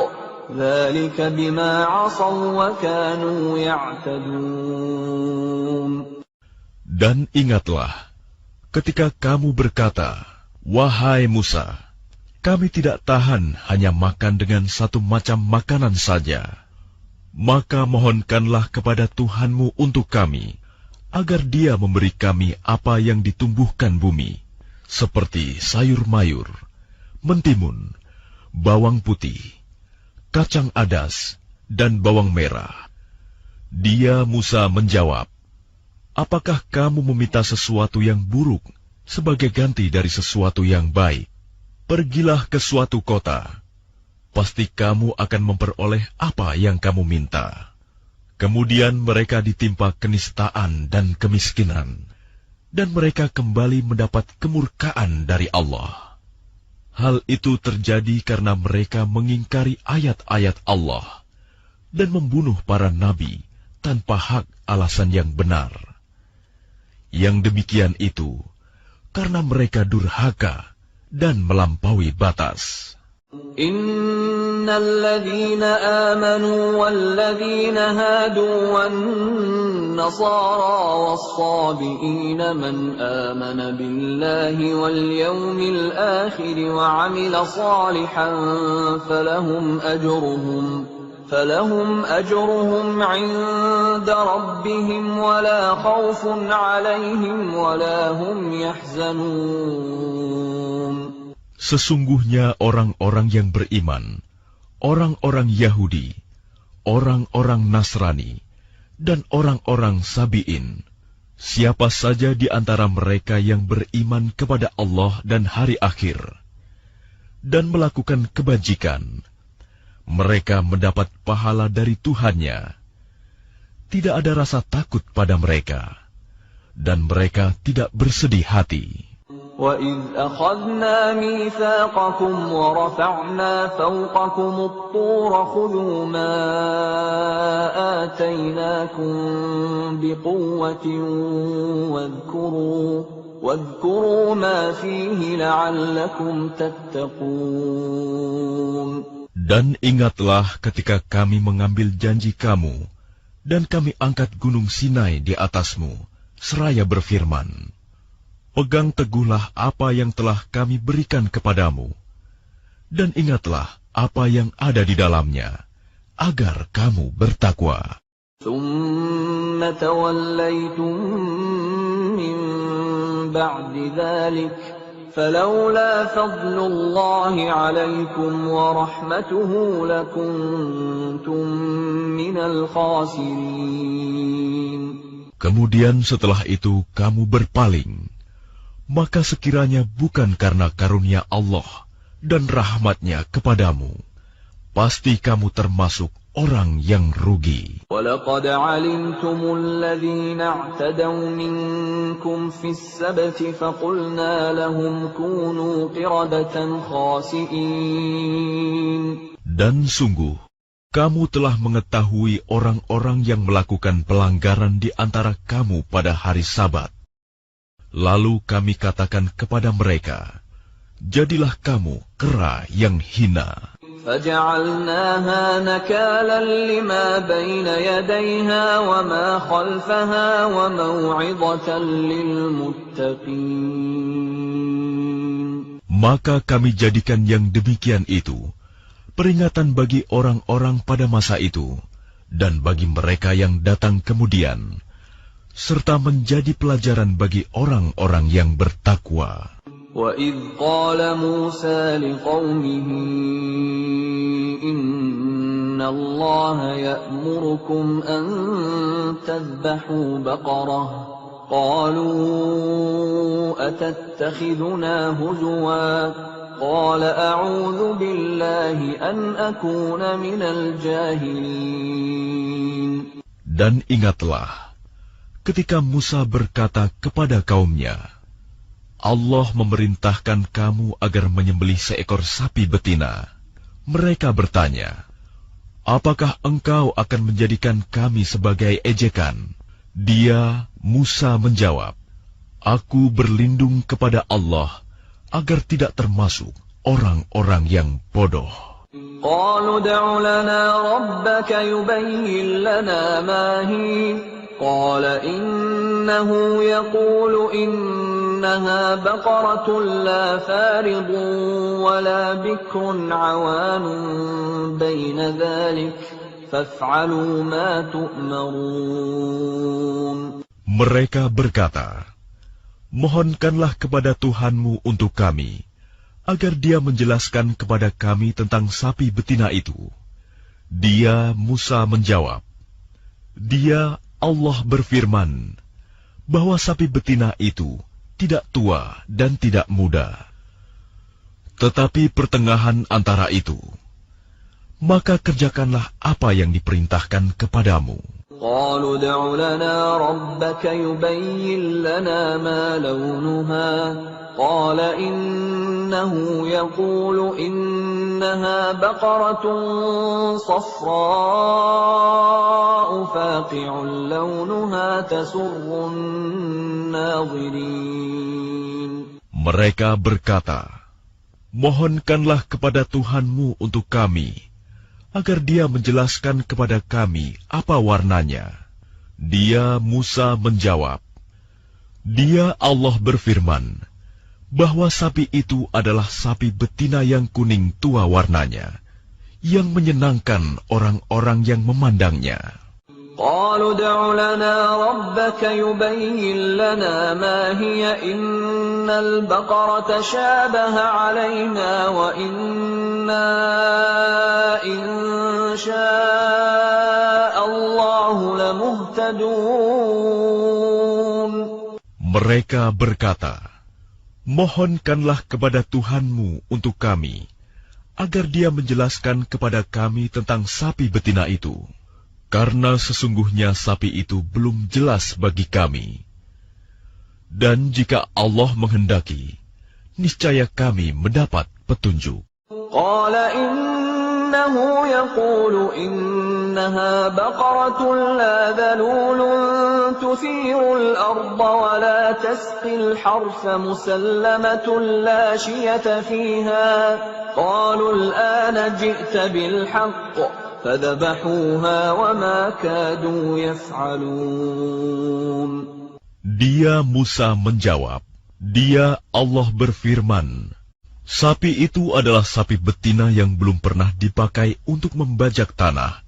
ذلك بما عصوا وكانوا يعتدون. Dan ingatlah ketika kamu berkata, wahai Musa, kami tidak tahan hanya makan dengan satu macam makanan saja. Maka mohonkanlah kepada Tuhanmu untuk kami, agar Dia memberi kami apa yang ditumbuhkan bumi, seperti sayur mayur, mentimun, bawang putih, kacang adas, dan bawang merah. Dia Musa menjawab, apakah kamu meminta sesuatu yang buruk sebagai ganti dari sesuatu yang baik? Pergilah ke suatu kota. Pasti kamu akan memperoleh apa yang kamu minta. Kemudian mereka ditimpa kenistaan dan kemiskinan, dan mereka kembali mendapat kemurkaan dari Allah. Hal itu terjadi karena mereka mengingkari ayat-ayat Allah dan membunuh para nabi tanpa hak alasan yang benar. Yang demikian itu karena mereka durhaka dan melampaui batas. إن الذين آمنوا والذين هادوا والنصارى والصابئين من آمن بالله واليوم الآخر وعمل صالحا فلهم أجرهم عند ربهم ولا خوف عليهم ولا هم يحزنون. Sesungguhnya orang-orang yang beriman, orang-orang Yahudi, orang-orang Nasrani, dan orang-orang Sabi'in, siapa saja di antara mereka yang beriman kepada Allah dan hari akhir, dan melakukan kebajikan, mereka mendapat pahala dari Tuhannya. Tidak ada rasa takut pada mereka, dan mereka tidak bersedih hati. وَإِذْ أَخَذْنَا مِيثَاقَكُمْ وَرَفَعْنَا فَوْقَكُمُ الطُّورَ خُذُوا مَا آتَيْنَاكُمْ بِقُوَّةٍ وَاذْكُرُوا مَا فِيهِ لَعَلَّكُمْ تَتَّقُونَ. Dan ingatlah ketika kami mengambil janji kamu, dan kami angkat gunung Sinai di atasmu, seraya berfirman, pegang teguhlah apa yang telah kami berikan kepadamu, dan ingatlah apa yang ada di dalamnya, agar kamu bertakwa. ثُمَّ تَوَلَّيْتُم مِّن بَعْدِ ذَلِكَ فَلَوْلَا فَضْلُ اللَّهِ عَلَيْكُمْ وَرَحْمَتُهُ لَكُنتُم مِّنَ الْخَاسِرِينَ. Kemudian setelah itu kamu berpaling, maka sekiranya bukan karena karunia Allah dan rahmat-Nya kepadamu, pasti kamu termasuk orang yang rugi. وَلَقَدْ عَلِمْتُمُ الَّذِينَ اعْتَدَوْا مِنكُمْ فِي السَّبْتِ فَقُلْنَا لَهُمْ كُونُوا قِرَدَةً خَاسِئِينَ. Dan sungguh, kamu telah mengetahui orang-orang yang melakukan pelanggaran di antara kamu pada hari Sabat. Lalu kami katakan kepada mereka, jadilah kamu kera yang hina. فَجَعَلْنَاهَا نَكَالًا لِمَا بَيْنَ يَدَيْهَا وَمَا خَلْفَهَا وَمَوْعِظَةً لِلْمُتَّقِينَ. Maka kami jadikan yang demikian itu peringatan bagi orang-orang pada masa itu, dan bagi mereka yang datang kemudian, serta menjadi pelajaran bagi orang-orang yang bertakwa. وَإِذْ قَالَ مُوسَى لِقَوْمِهِ إِنَّ اللَّهَ يَأْمُرُكُمْ أَن تَذْبَحُوا بَقَرَةً قَالُوا أَتَتَّخِذُنَا هُزُوًا قَالَ أَعُوذُ بِاللَّهِ أَنْ أَكُونَ مِنَ الْجَاهِلِينَ. Dan ingatlah, ketika Musa berkata kepada kaumnya, Allah memerintahkan kamu agar menyembelih seekor sapi betina. Mereka bertanya, apakah engkau akan menjadikan kami sebagai ejekan? Dia, Musa, menjawab, aku berlindung kepada Allah agar tidak termasuk orang-orang yang bodoh. قَالُوا ادْعُ لَنَا رَبَّكَ يُبَيِّن لَّنَا مَا هِيَ قَالَ إِنَّهُ يَقُولُ إِنَّهَا بَقَرَةٌ لَّا فَارِضٌ وَلَا بِكْرٌ عَوَانٌ بَيْنَ ذَلِكَ فَافْعَلُوا مَا تُؤْمَرُونَ. Mereka berkata, mohonkanlah kepada Tuhanmu untuk kami, agar Dia menjelaskan kepada kami tentang sapi betina itu. Dia, Musa, menjawab, Dia, Allah berfirman, bahwa sapi betina itu tidak tua dan tidak muda, tetapi pertengahan antara itu. Maka kerjakanlah apa yang diperintahkan kepadamu. قَالُوا ادْعُ لَنَا رَبَّكَ يُبَيِّن لَّنَا مَا لَوْنُهَا قَالَ إِنَّهُ يَقُولُ إِنَّهَا بَقَرَةٌ صَفْرَاءُ فَاقِعٌ لَّوْنُهَا تَسُرُّ النَّاظِرِينَ. Mereka berkata, mohonkanlah kepada Tuhanmu untuk kami agar dia menjelaskan kepada kami apa warnanya. Dia, Musa, menjawab, Dia, Allah, berfirman, bahwa sapi itu adalah sapi betina yang kuning tua warnanya, yang menyenangkan orang-orang yang memandangnya. قالوا ادع لنا ربك يبين لنا ما هي إن البقرة تشابه علينا وإنا إن شاء الله لمهتدون. Mereka berkata, mohonkanlah kepada Tuhanmu untuk kami, agar dia menjelaskan kepada kami tentang sapi betina itu. Karena sesungguhnya sapi itu belum jelas bagi kami. Dan jika Allah menghendaki, niscaya kami mendapat petunjuk. Qala innahu yaqulu innaha baqaratun la dhalulun tuthirul arda wa la tasqil harsa musallamatun la shiyata fiha. Qalu al-ana ji'ta bil haqq. فذبحوها وما كادوا يفعلون. Dia, Musa, menjawab, Dia, Allah, berfirman, sapi itu adalah sapi betina yang belum pernah dipakai untuk membajak tanah,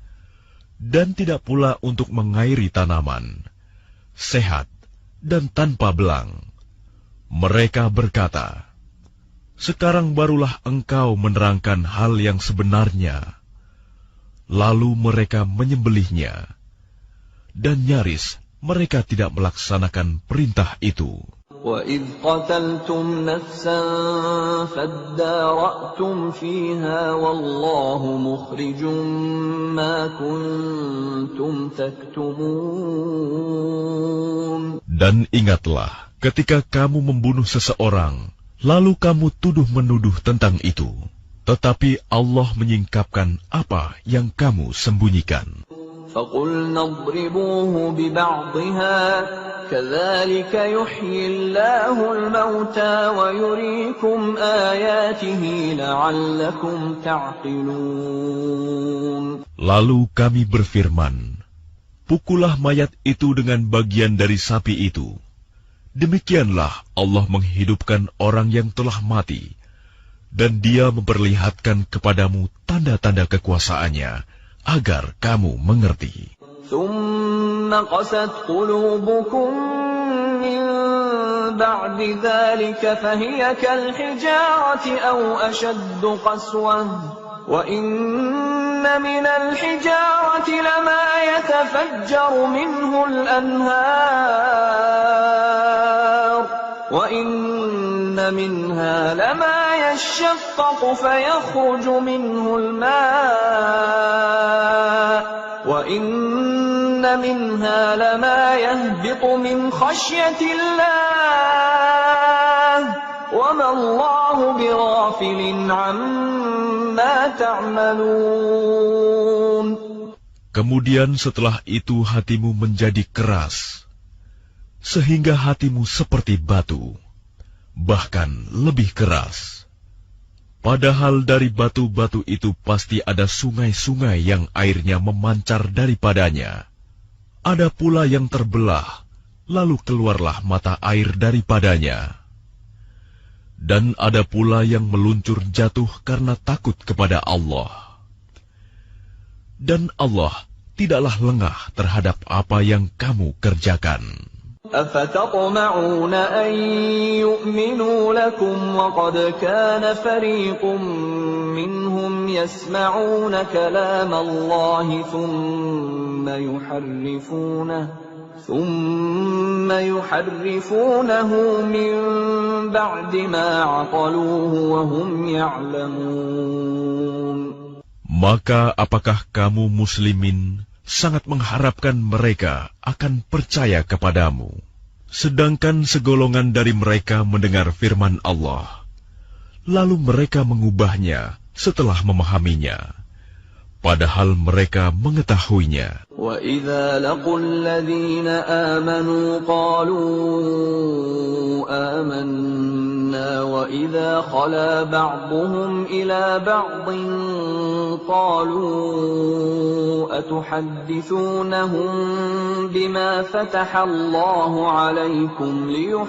dan tidak pula untuk mengairi tanaman, sehat dan tanpa belang. Mereka berkata, sekarang barulah engkau menerangkan hal yang sebenarnya. Lalu mereka menyembelihnya, dan nyaris mereka tidak melaksanakan perintah itu. وَإِذْ قَتَلْتُمْ نَفْسًا فَادَّارَأْتُمْ فِيهَا وَاللَّهُ مُخْرِجٌ مَا كُنْتُمْ تَكْتُمُونَ. Dan ingatlah, ketika kamu membunuh seseorang, lalu kamu tuduh-menuduh tentang itu. Tetapi Allah menyingkapkan apa yang kamu sembunyikan. فَقُلْنَا اضْرِبُوهُ بِبَعْضِهَا كَذَلِكَ يُحْيِي اللَّهُ الْمَوْتَى وَيُرِيكُمْ آيَاتِهِ لَعَلَّكُمْ تَعْقِلُونَ. Lalu kami berfirman, pukullah mayat itu dengan bagian dari sapi itu. Demikianlah Allah menghidupkan orang yang telah mati, dan Dia memperlihatkan kepadamu tanda-tanda kekuasaannya, agar kamu mengerti. ثُمَّ قَسَتْ قُلُوبُكُمْ مِنْ بَعْدِ ذَلِكَ فَهِيَ كَالْحِجَارَةِ أَوْ أَشَدُّ قَسْوَةً وَإِنَّ مِنَ الْحِجَارَةِ لَمَا يَتَفَجَّرُ مِنْهُ الْأَنْهَارُ وَإِنَّ مِنْهَا لَمَا يَشَّقَّقُ فَيَخْرُجُ مِنْهُ الْمَاءُ وَإِنَّ مِنْهَا لَمَا يَهْبِطُ مِنْ خَشْيَةِ اللَّهِ وَمَا اللَّهُ بِغَافِلٍ عَمَّا تَعْمَلُونَ. Kemudian setelah itu hatimu menjadi keras, sehingga hatimu seperti batu, bahkan lebih keras. Padahal dari batu-batu itu pasti ada sungai-sungai yang airnya memancar daripadanya. Ada pula yang terbelah, lalu keluarlah mata air daripadanya. Dan ada pula yang meluncur jatuh karena takut kepada Allah. Dan Allah tidaklah lengah terhadap apa yang kamu kerjakan. أَفَتَطْمَعُونَ أَن يُؤْمِنُوا لَكُمْ وَقَدْ كَانَ فَرِيقٌ مِّنْهُمْ يَسْمَعُونَ كَلَامَ اللَّهِ ثُمَّ يُحَرِّفُونَهُ مِنْ بَعْدِ مَا عَقَلُوهُ وَهُمْ يَعْلَمُونَ. Maka apakah kamu muslimin sangat mengharapkan mereka akan percaya kepadamu, sedangkan segolongan dari mereka mendengar firman Allah, lalu mereka mengubahnya setelah memahaminya, padahal mereka mengetahuinya. وَإِذَا لَقُوا الَّذِينَ آمَنُوا قَالُوا آمَنَّا وَإِذَا خَلَا بَعْضُهُمْ إِلَى بَعْضٍ قالوا أتحدثونهم بما فتح الله عليكم ليحاجوكم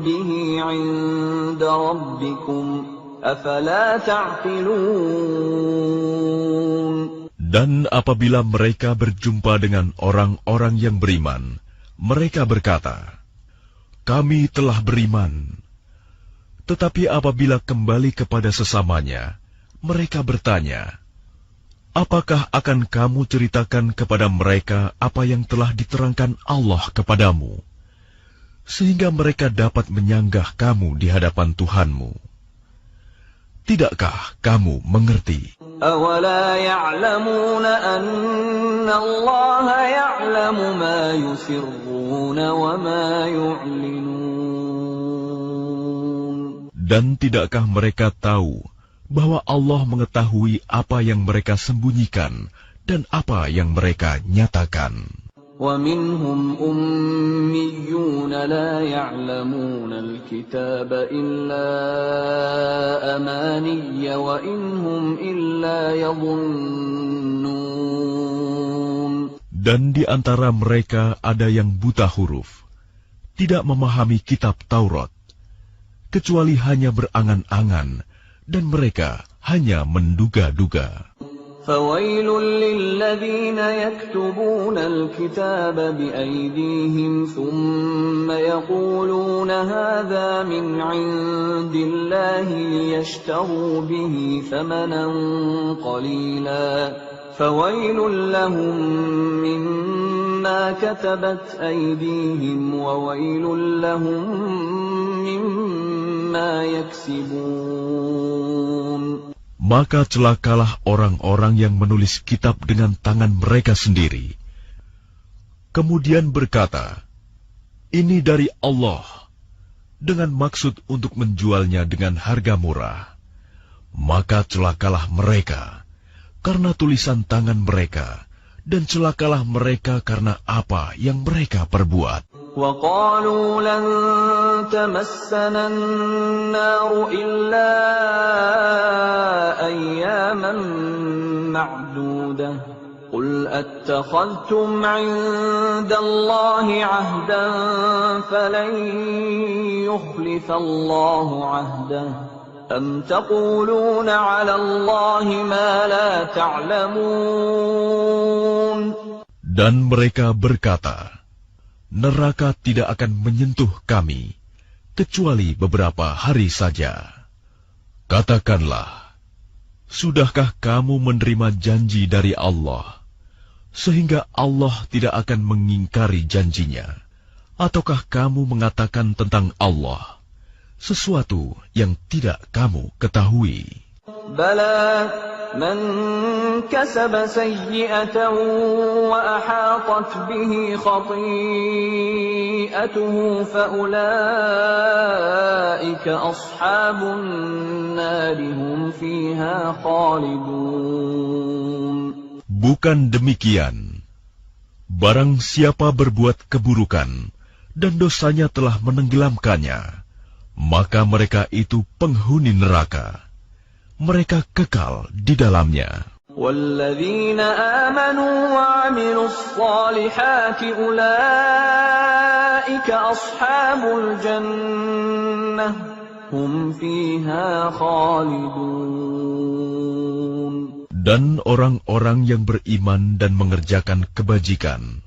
به عند ربكم أفلا تعقلون. Dan apabila mereka berjumpa dengan orang-orang yang beriman, mereka berkata, "Kami telah beriman." Tetapi apabila kembali kepada sesamanya, mereka bertanya, "Apakah akan kamu ceritakan kepada mereka apa yang telah diterangkan Allah kepadamu, sehingga mereka dapat menyanggah kamu di hadapan Tuhanmu? Tidakkah kamu mengerti?" أَوَلَا يَعْلَمُونَ أَنَّ اللَّهَ يَعْلَمُ مَا يُسِرُّونَ وَمَا يُعْلِنُونَ. Dan tidakkah mereka tahu bahwa Allah mengetahui apa yang mereka sembunyikan dan apa yang mereka nyatakan? وَمِنْهُمْ أُمِّيُّونَ لَا يَعْلَمُونَ الْكِتَابَ إِلَّا أَمَانِيَّ وَإِنْ هُمْ إِلَّا يَظُنُّونَ. Dan di antara mereka ada yang buta huruf, tidak memahami kitab Taurat, kecuali hanya berangan-angan, dan mereka hanya menduga-duga. فَوَيْلٌ لِّلَّذِينَ يَكْتُبُونَ الْكِتَابَ بِأَيْدِيهِمْ ثُمَّ يَقُولُونَ هَٰذَا مِنْ عِندِ اللَّهِ لِيَشْتَرُوا بِهِ ثَمَنًا قَلِيلًا فَوَيْلٌ لَّهُم مِّمَّا كَتَبَتْ أَيْدِيهِمْ وَوَيْلٌ لَّهُم مِّمَّا يَكْسِبُونَ. Maka celakalah orang-orang yang menulis kitab dengan tangan mereka sendiri, kemudian berkata, "Ini dari Allah," dengan maksud untuk menjualnya dengan harga murah. Maka celakalah mereka karena tulisan tangan mereka, dan celakalah mereka karena apa yang mereka perbuat. وَقَالُوا لَن تَمَسَّنَا النَّارُ إِلَّا أَيَّامًا مَّعْدُودَةً قُلْ أَتَّخَذْتُمْ عِندَ اللَّهِ عَهْدًا فَلَن يُخْلِفَ اللَّهُ عَهْدَهُ أَمْ تَقُولُونَ عَلَى اللَّهِ مَا لَا تَعْلَمُونَ. Dan mereka berkata, "Neraka tidak akan menyentuh kami, kecuali beberapa hari saja." Katakanlah, sudahkah kamu menerima janji dari Allah, sehingga Allah tidak akan mengingkari janjinya? Ataukah kamu mengatakan tentang Allah sesuatu yang tidak kamu ketahui? Bala man kasaba sayyi'atan wa ahatat bihi khati'atuhu fa ulaika ashabun nari hum fiha khalidun. Bukan demikian. Barang siapa berbuat keburukan dan dosanya telah menenggelamkannya, maka mereka itu penghuni neraka. Mereka kekal di dalamnya. وَالَّذِينَ آمَنُوا وَعَمِلُوا الصَّالِحَاتِ أُولَئِكَ أَصْحَابُ الْجَنَّةِ هُمْ فِيهَا خَالِدُونَ. Dan orang-orang yang beriman dan mengerjakan kebajikan,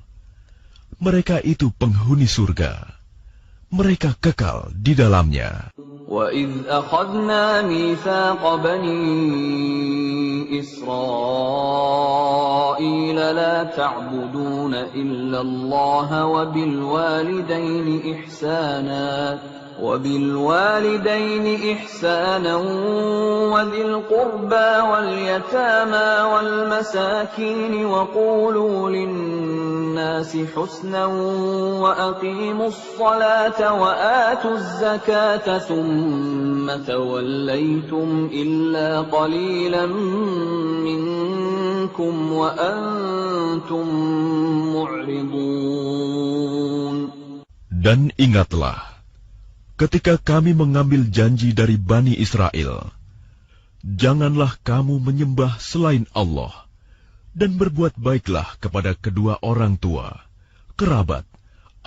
mereka itu penghuni surga. Mereka kekal di dalamnya. وَإِذْ أَخَذْنَا مِيثَاقَ بَنِي إِسْرَائِيلَ لَا تَعْبُدُونَ إِلَّا اللَّهَ وَبِالْوَالِدَيْنِ إِحْسَانًا وَذِي الْقُرْبَى وَالْيَتَامَى وَالْمَسَاكِينِ وَقُولُوا لِلنَّاسِ حُسْنًا وَأَقِيمُوا الصَّلَاةَ وَآتُوا الزَّكَاةَ ثُمَّ تَوَلَّيْتُمْ إِلَّا قَلِيلًا مِّنكُمْ وَأَنتُمْ مُعْرِضُونَ. Dan ingatlah, ketika kami mengambil janji dari Bani Israel, janganlah kamu menyembah selain Allah, dan berbuat baiklah kepada kedua orang tua, kerabat,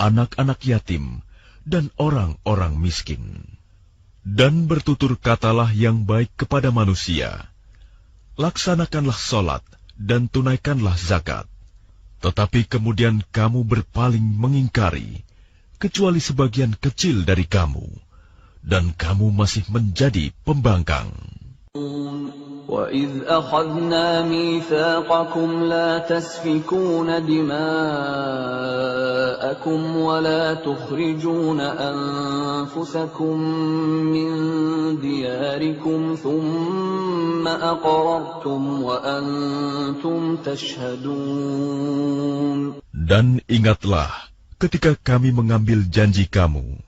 anak-anak yatim, dan orang-orang miskin. Dan bertutur katalah yang baik kepada manusia. Laksanakanlah sholat dan tunaikanlah zakat. Tetapi kemudian kamu berpaling mengingkari, kecuali sebagian kecil dari kamu, dan kamu masih menjadi pembangkang. وَإِذْ أَخَذْنَا مِيثَاقَكُمْ لَا تَسْفِكُونَ دِمَاءَكُمْ وَلَا تُخْرِجُونَ أَنفُسَكُمْ مِنْ دِيَارِكُمْ ثُمَّ أَقْرَرْتُمْ وَأَنْتُمْ تَشْهَدُونَ. Dan ingatlah ketika kami mengambil janji kamu,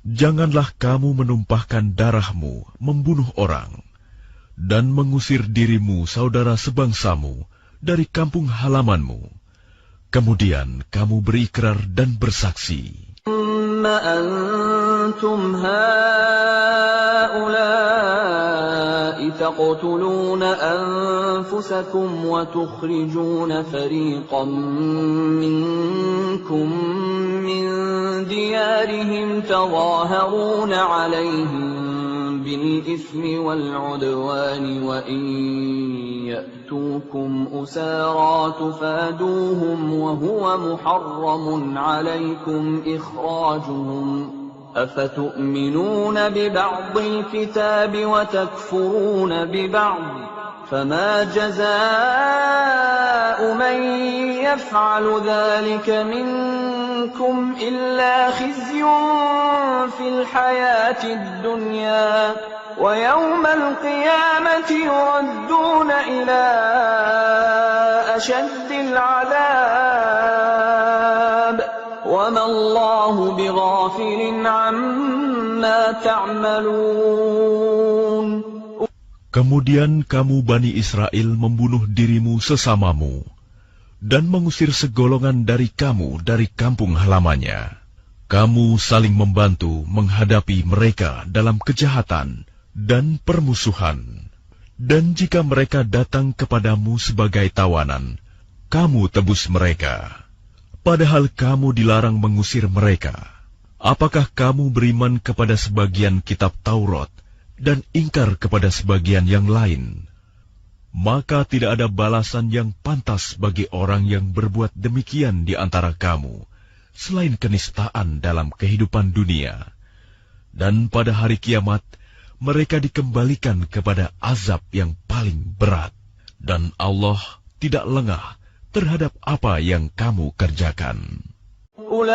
janganlah kamu menumpahkan darahmu membunuh orang, dan mengusir dirimu saudara sebangsamu dari kampung halamanmu. Kemudian kamu berikrar dan bersaksi. أنتم هؤلاء تقتلون أنفسكم وتخرجون فريقا منكم من ديارهم تظاهرون عليهم بالإثم والعدوان وإن يأتوكم أسارى تفادوهم وهو محرم عليكم إخراجهم أفتؤمنون ببعض الكتاب وتكفرون ببعض فما جزاء من يفعل ذلك منكم إلا خزي في الحياة الدنيا ويوم القيامة يردون إلى أشد العذاب وما الله بغافل عما تعملون. Kemudian kamu Bani Israel membunuh dirimu sesamamu, dan mengusir segolongan dari kamu dari kampung halamannya. Kamu saling membantu menghadapi mereka dalam kejahatan dan permusuhan. Dan jika mereka datang kepadamu sebagai tawanan, kamu tebus mereka. Padahal kamu dilarang mengusir mereka. Apakah kamu beriman kepada sebagian kitab Taurat dan ingkar kepada sebagian yang lain? Maka tidak ada balasan yang pantas bagi orang yang berbuat demikian di antara kamu, selain kenistaan dalam kehidupan dunia. Dan pada hari kiamat, mereka dikembalikan kepada azab yang paling berat. Dan Allah tidak lengah terhadap apa yang kamu kerjakan. أولئك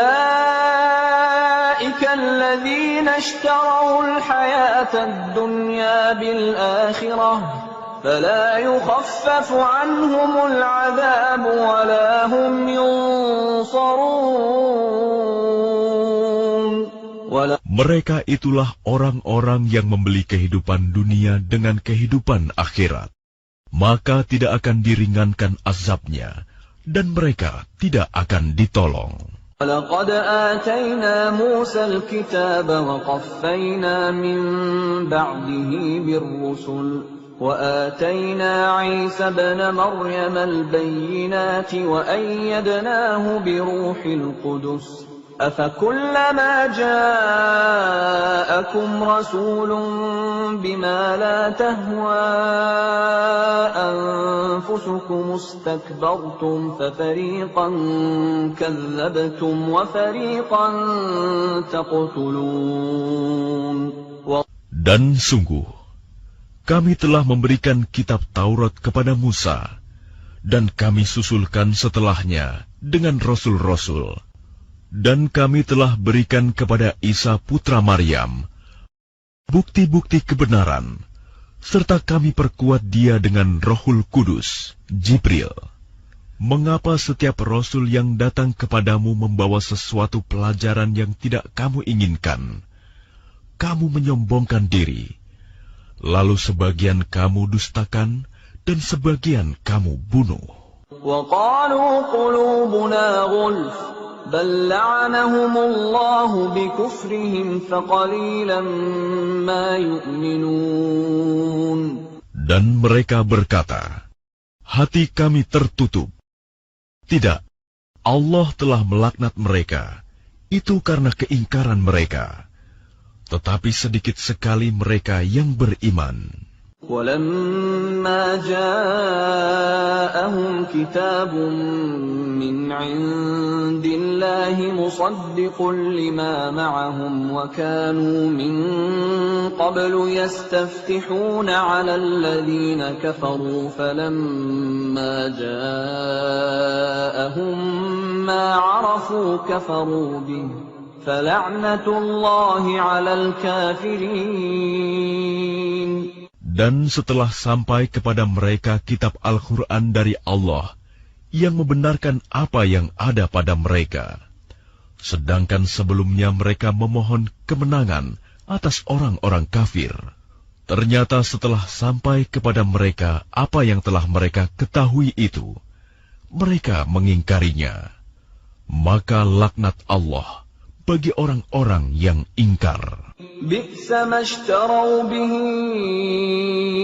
الذين اشتروا الحياة الدنيا بالآخرة فلا يخفف عنهم العذاب ولا هم ينصرون. Mereka itulah orang-orang yang membeli kehidupan dunia dengan kehidupan akhirat. Maka tidak akan diringankan azabnya, dan mereka tidak akan ditolong. وَلَقَدْ آتَيْنَا مُوسَى الْكِتَابَ وَقَفَّيْنَا مِنْ بَعْدِهِ بِالرُّسُلِ وَآتَيْنَا عِيسَى ابْنَ مَرْيَمَ الْبَيِّنَاتِ وَأَيَّدْنَاهُ بِرُوحِ الْقُدُسِ أَفَكُلَّمَا جَاءَكُمْ رَسُولٌ بِمَا لَا تَهْوَى أَنفُسُكُمُ اسْتَكْبَرْتُمْ فَفَرِيقًا كَذَّبْتُمْ وَفَرِيقًا تَقْتُلُونَ. Dan sungguh, kami telah memberikan kitab Taurat kepada Musa, dan kami susulkan setelahnya dengan rasul-rasul. Dan kami telah berikan kepada Isa putra Maryam bukti-bukti kebenaran, serta kami perkuat dia dengan Rohul Kudus, Jibril. Mengapa setiap rasul yang datang kepadamu membawa sesuatu pelajaran yang tidak kamu inginkan? Kamu menyombongkan diri, lalu sebagian kamu dustakan, dan sebagian kamu bunuh. وَقَالُوا قُلُوبُنَا غُلْفٌ بل لعنهم الله بكفرهم فقليلا ما يؤمنون. Dan mereka berkata, hati kami tertutup. Tidak, Allah telah melaknat mereka. Itu karena keingkaran mereka. Tetapi sedikit sekali mereka yang beriman. وَلَمَّا جَاءَهُمْ كِتَابٌ مِّنْ عِندِ اللَّهِ مُصَدِّقٌ لِّمَا مَعَهُمْ وَكَانُوا مِن قَبْلُ يَسْتَفْتِحُونَ عَلَى الَّذِينَ كَفَرُوا فَلَمَّا جَاءَهُم مَّا عَرَفُوا كَفَرُوا بِهِ فَلَعْنَةُ اللَّهِ عَلَى الْكَافِرِينَ. Dan setelah sampai kepada mereka kitab Al-Quran dari Allah yang membenarkan apa yang ada pada mereka, sedangkan sebelumnya mereka memohon kemenangan atas orang-orang kafir, ternyata setelah sampai kepada mereka apa yang telah mereka ketahui itu, mereka mengingkarinya. Maka laknat Allah bagi orang-orang yang ingkar. بئس ما اشتروا به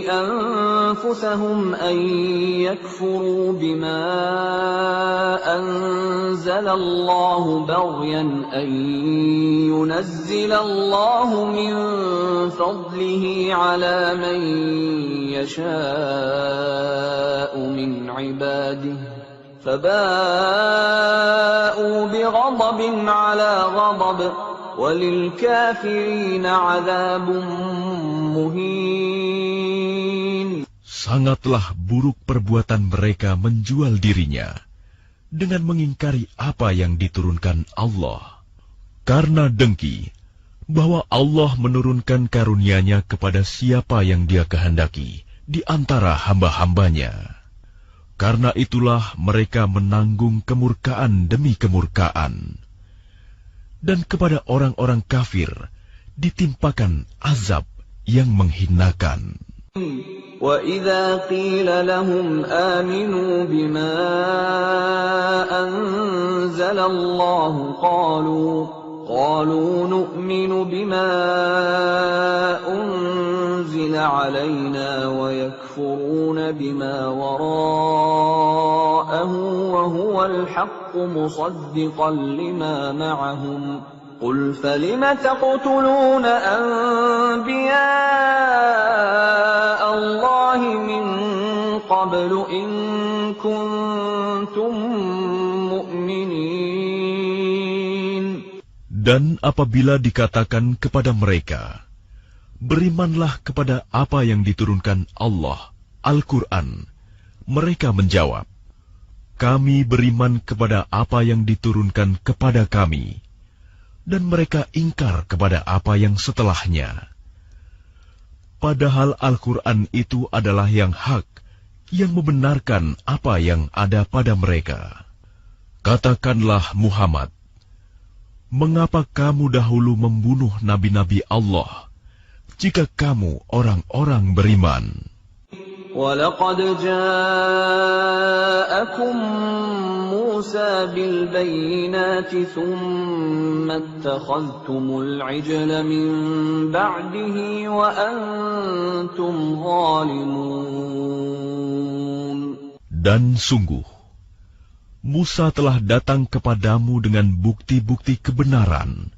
أنفسهم أن يكفروا بما أنزل الله بغيا أن ينزل الله من فضله على من يشاء من عباده فباءوا بغضب على غضب وَلِلْكَافِرِينَ عَذَابٌ مُهِينٌ. Sangatlah buruk perbuatan mereka menjual dirinya dengan mengingkari apa yang diturunkan Allah. Karena dengki bahwa Allah menurunkan karunia-Nya kepada siapa yang Dia kehendaki di antara hamba-hambanya. Karena itulah mereka menanggung kemurkaan demi kemurkaan. Dan kepada orang-orang kafir ditimpakan azab yang menghinakan. وَإِذَا قِيلَ لَهُمْ آمِنُوا بِمَا أَنزَلَ اللَّهُ قَالُوا نُؤْمِنُ بِمَا أُنزِلَ عَلَيْنَا وَيَكْفُرُونَ بِمَا وَرَاءَهُ وَهُوَ الْحَقُّ مُصَدِّقًا لِمَا مَعَهُمْ قُلْ فَلِمَ تَقْتُلُونَ أَنبِيَاءَ اللَّهِ مِن قَبْلُ إِن كُنتُم مُّؤْمِنِينَ. Dan apabila dikatakan kepada mereka, berimanlah kepada apa yang diturunkan Allah, Al-Quran, mereka menjawab, kami beriman kepada apa yang diturunkan kepada kami, dan mereka ingkar kepada apa yang setelahnya. Padahal Al-Quran itu adalah yang hak, yang membenarkan apa yang ada pada mereka. Katakanlah Muhammad, mengapa kamu dahulu membunuh nabi-nabi Allah, jika kamu orang-orang beriman? وَلَقَدْ جَاءَكُم مُّوسَىٰ بِالْبَيِّنَاتِ ثُمَّ اتَّخَذْتُمُ الْعِجْلَ مِن بَعْدِهِ وَأَنتُمْ ظَالِمُونَ. Dan sungguh, Musa telah datang kepadamu dengan bukti-bukti kebenaran.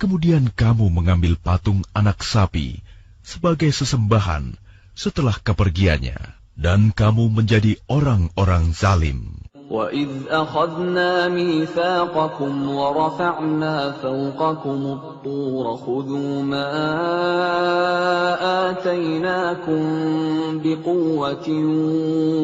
Kemudian kamu mengambil patung anak sapi sebagai sesembahan setelah kepergiannya, dan kamu menjadi orang-orang zalim. وَإِذْ أَخَذْنَا مِيثَاقَكُمْ وَرَفَعْنَا فَوْقَكُمُ الطُّورَ خُذُوا مَا آتَيْنَاكُمْ بِقُوَّةٍ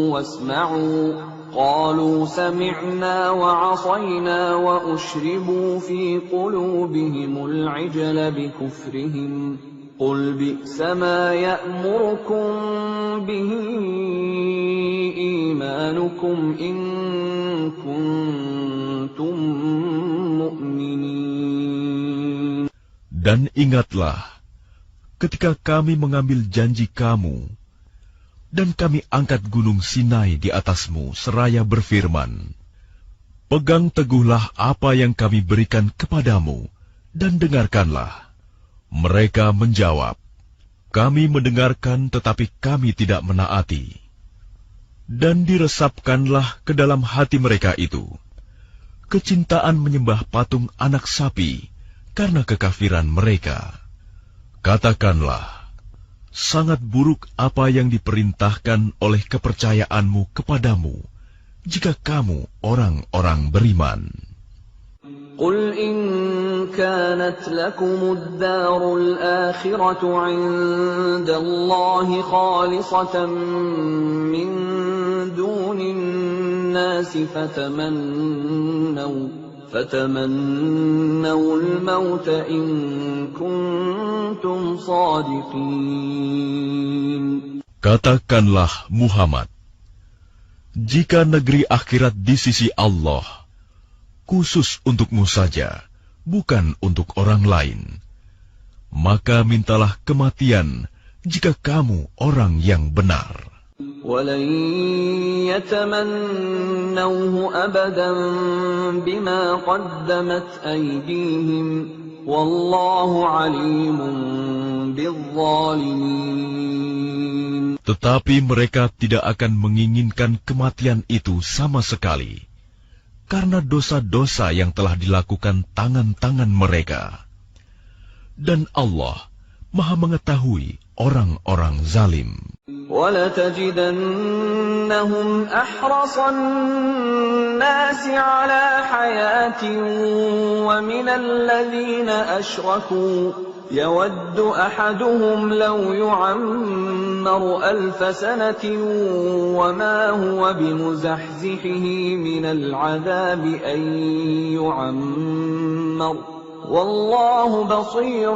وَاسْمَعُوا قَالُوا سَمِعْنَا وَعَصَيْنَا وَأُشْرِبُوا فِي قُلُوبِهِمُ الْعِجْلَ بِكُفْرِهِمْ قُلْ بِئْسَ مَا يَأْمُرُكُمْ بِهِ إِيمَانُكُمْ إِن كُنتُم مُّؤْمِنِينَ. Dan ingatlah, ketika kami mengambil janji kamu, dan kami angkat gunung Sinai di atasmu seraya berfirman, Pegang teguhlah apa yang kami berikan kepadamu, dan dengarkanlah. Mereka menjawab, kami mendengarkan tetapi kami tidak menaati. Dan diresapkanlah ke dalam hati mereka itu kecintaan menyembah patung anak sapi karena kekafiran mereka. Katakanlah, sangat buruk apa yang diperintahkan oleh kepercayaanmu kepadamu, jika kamu orang-orang beriman. قل إن كانت لكم الدار الآخرة عند الله خالصة من دون الناس فتمنوا الموت إن كنتم صادقين. Katakanlah Muhammad, jika negeri akhirat di sisi Allah khusus untukmu saja, bukan untuk orang lain, maka mintalah kematian jika kamu orang yang benar. وَلَنْ يَتَمَنَّوْهُ أَبَدًا بِمَا قَدَّمَتْ أَيْدِيهِمْ وَاللَّهُ عَلِيمٌ بِالظَّالِمِينَ. Tetapi mereka tidak akan menginginkan kematian itu sama sekali, karena dosa-dosa yang telah dilakukan tangan-tangan mereka. Dan Allah Maha mengetahui orang-orang zalim. وَلَتَجِدَنَّهُمْ أَحْرَصَ النَّاسِ عَلَى حَيَاةٍ وَمِنَ الَّذِينَ أَشْرَكُوا يَوَدُّ أَحَدُهُمْ لَوْ يُعَمَّرُ 1000 سَنَةٍ وَمَا هُوَ بِمُزَحْزِحِهِ مِنَ الْعَذَابِ أَن يُعَمَّرَ وَاللَّهُ بَصِيرٌ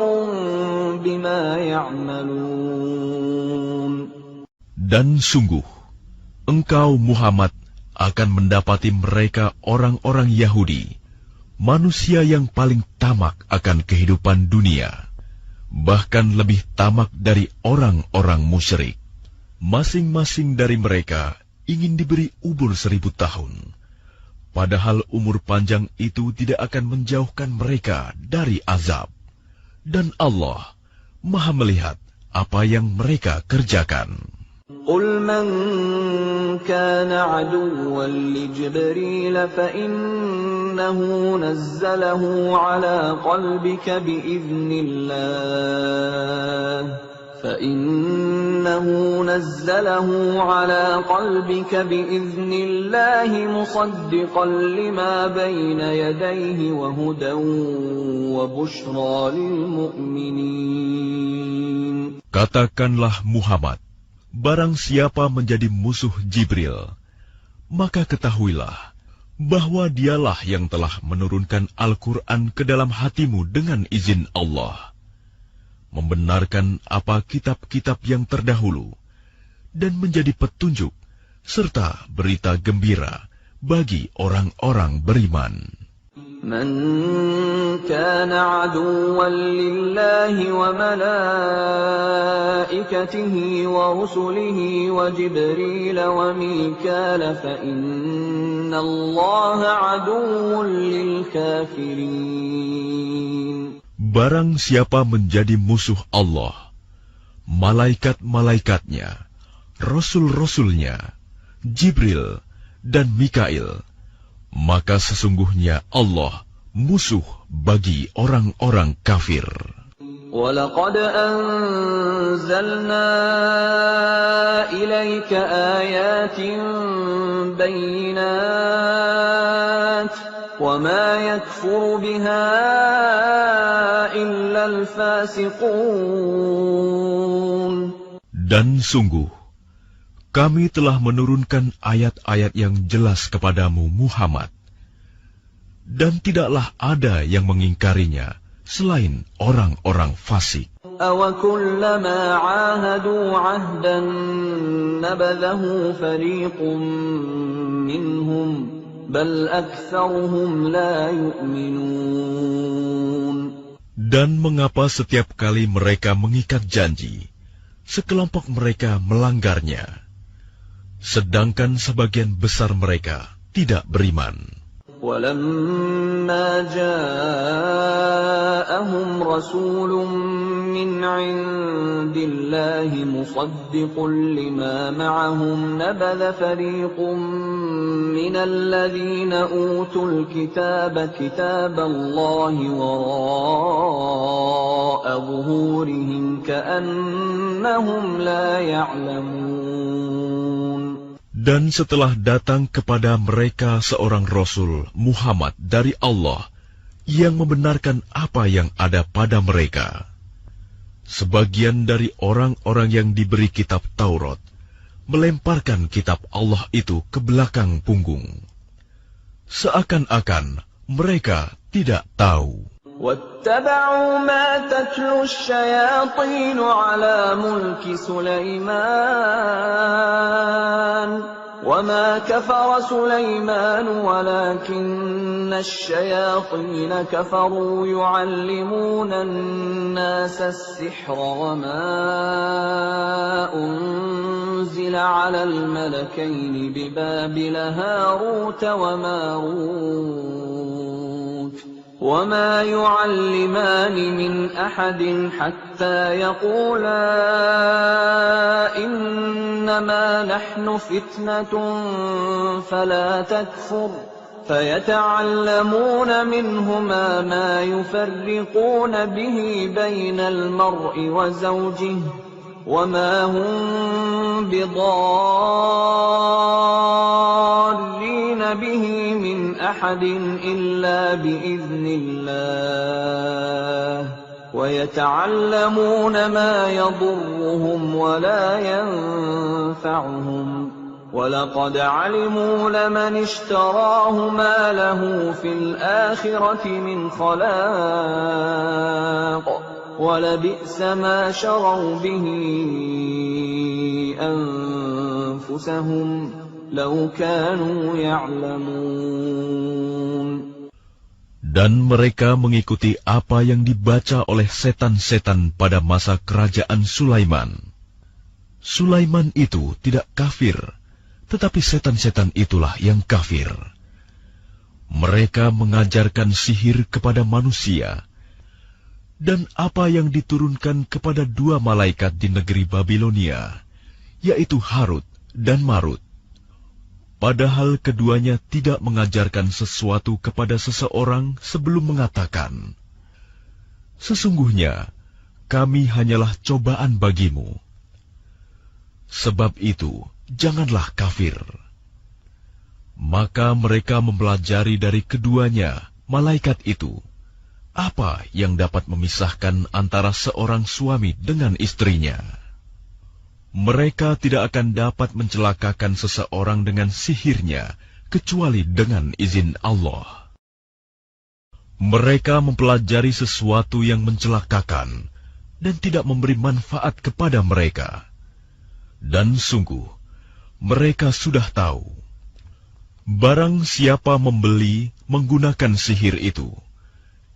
بِمَا يَعْمَلُونَ. Dan sungguh, engkau Muhammad akan mendapati mereka orang-orang Yahudi, manusia yang paling tamak akan kehidupan dunia, bahkan lebih tamak dari orang-orang musyrik. Masing-masing dari mereka ingin diberi umur 1000 tahun, padahal umur panjang itu tidak akan menjauhkan mereka dari azab. Dan Allah Maha melihat apa yang mereka kerjakan. قُلْ مَنْ كَانَ عَدُوًّا لِجِبْرِيلَ فَإِنَّهُ نَزَّلَهُ عَلَى قَلْبِكَ بِإِذْنِ اللَّهِ مُصَدِّقًا لِمَا بَيْنَ يَدَيْهِ وَهُدًى وَبُشْرَى لِلْمُؤْمِنِينَ. Katakanlah Muhammad, barang siapa menjadi musuh Jibril, maka ketahuilah bahwa dialah yang telah menurunkan Al-Quran ke dalam hatimu dengan izin Allah, membenarkan apa kitab-kitab yang terdahulu, dan menjadi petunjuk serta berita gembira bagi orang-orang beriman. من كان عدوا لله وملائكته ورسله وجبريل وميكال فإن الله عدو للكافرين. Barang siapa menjadi musuh Allah, malaikat-malaikatnya, rasul-rasulnya, Jibril dan Mikail, maka sesungguhnya Allah musuh bagi orang-orang kafir. وَلَقَدْ أَنزَلْنَا إِلَيْكَ آيَاتٍ بَيِّنَاتٍ وَمَا يَكْفُرُ بِهَا إِلَّا الْفَاسِقُونَ. Dan sungguh, kami telah menurunkan ayat-ayat yang jelas kepadamu Muhammad, dan tidaklah ada yang mengingkarinya selain orang-orang fasik. أَوَكُلَّمَا عَاهَدُوا عَهْدًا نَبَذَهُ فَرِيقٌ مِّنْهُمْ بَلْ أَكْثَرُهُمْ لَا يُؤْمِنُونَ. Dan mengapa setiap kali mereka mengikat janji, sekelompok mereka melanggarnya, sedangkan sebagian besar mereka tidak beriman. ولما جاءهم رسول من عند الله مصدق لما معهم نبذ فريق من الذين أوتوا الكتاب كتاب الله وراء ظهورهم كأنهم لا يعلمون. Dan setelah datang kepada mereka seorang Rasul Muhammad dari Allah yang membenarkan apa yang ada pada mereka, sebagian dari orang-orang yang diberi kitab Taurat melemparkan kitab Allah itu ke belakang punggung, seakan-akan mereka tidak tahu. واتبعوا ما تتلو الشياطين على ملك سليمان وما كفر سليمان ولكن الشياطين كفروا يعلمون الناس السحر وما أنزل على الملكين ببابل هاروت وماروت وما يعلمان من أحد حتى يقولا إنما نحن فتنة فلا تكفر فيتعلمون منهما ما يفرقون به بين المرء وزوجه وما هم بضارين به من أحد إلا بإذن الله ويتعلمون ما يضرهم ولا ينفعهم وَلَقَدْ عَلِمُوا لَمَنِ اشْتَرَاهُ مَا لَهُ فِي الْآخِرَةِ مِنْ خَلَاقٍ وَلَبِئْسَ مَا شَرَوْا بِهِ أَنفُسَهُمْ لَوْ كَانُوا يَعْلَمُونَ. Dan mereka mengikuti apa yang dibaca oleh setan-setan pada masa kerajaan Sulaiman. Sulaiman itu tidak kafir, tetapi setan-setan itulah yang kafir. Mereka mengajarkan sihir kepada manusia, dan apa yang diturunkan kepada dua malaikat di negeri Babilonia, yaitu Harut dan Marut. Padahal keduanya tidak mengajarkan sesuatu kepada seseorang sebelum mengatakan, "Sesungguhnya kami hanyalah cobaan bagimu." Sebab itu, janganlah kafir. Maka mereka mempelajari dari keduanya, malaikat itu, apa yang dapat memisahkan antara seorang suami dengan istrinya. Mereka tidak akan dapat mencelakakan seseorang dengan sihirnya, kecuali dengan izin Allah. Mereka mempelajari sesuatu yang mencelakakan, dan tidak memberi manfaat kepada mereka. Dan sungguh, mereka sudah tahu, barang siapa membeli menggunakan sihir itu,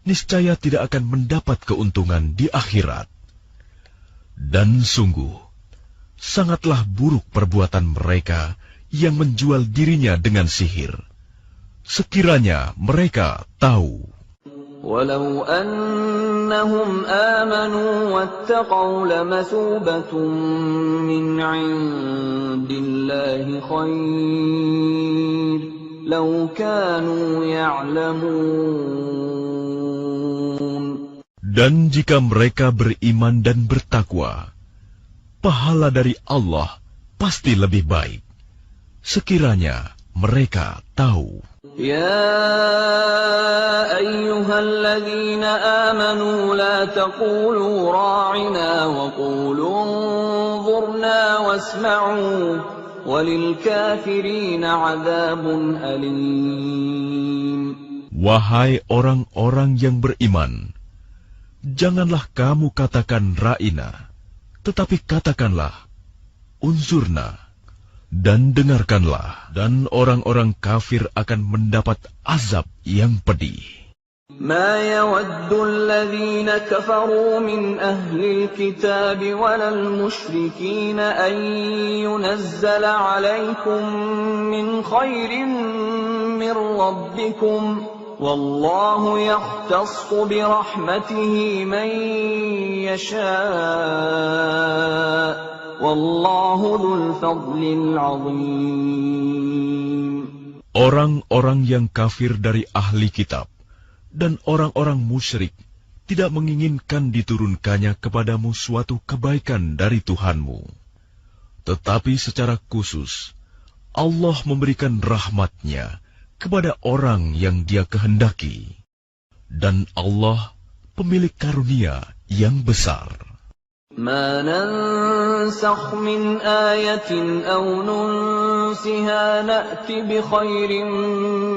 niscaya tidak akan mendapat keuntungan di akhirat. Dan sungguh, sangatlah buruk perbuatan mereka yang menjual dirinya dengan sihir. Sekiranya mereka tahu. Walau annahum amanu wattaqaw lamathubatan min 'indillahi khair law kanu ya'lamun. Dan jika mereka beriman dan bertakwa, pahala dari Allah pasti lebih baik, sekiranya mereka tahu. Ya ayyuhalladzina amanu la taqulu ra'ina wa qulu unzurna wasma'u walil kafirina 'adzabun alim. Wahai orang-orang yang beriman, janganlah kamu katakan ra'ina, tetapi katakanlah unzurna, dan dengarkanlah, dan orang-orang kafir akan mendapat azab yang pedih. Ma yawaddu alladhina kafaru min ahli alkitab walal musyrikin an yunazzala alaykum min khairin min ربكم والله يختص برحمته من يشاء والله ذو الفضل العظيم. Orang-orang yang kafir dari ahli kitab dan orang-orang musyrik tidak menginginkan diturunkannya kepadamu suatu kebaikan dari Tuhanmu. Tetapi secara khusus, Allah memberikan rahmat-Nya kepada orang yang Dia kehendaki. Dan Allah pemilik karunia yang besar. ما ننسخ من آية أو ننسها نأت بخير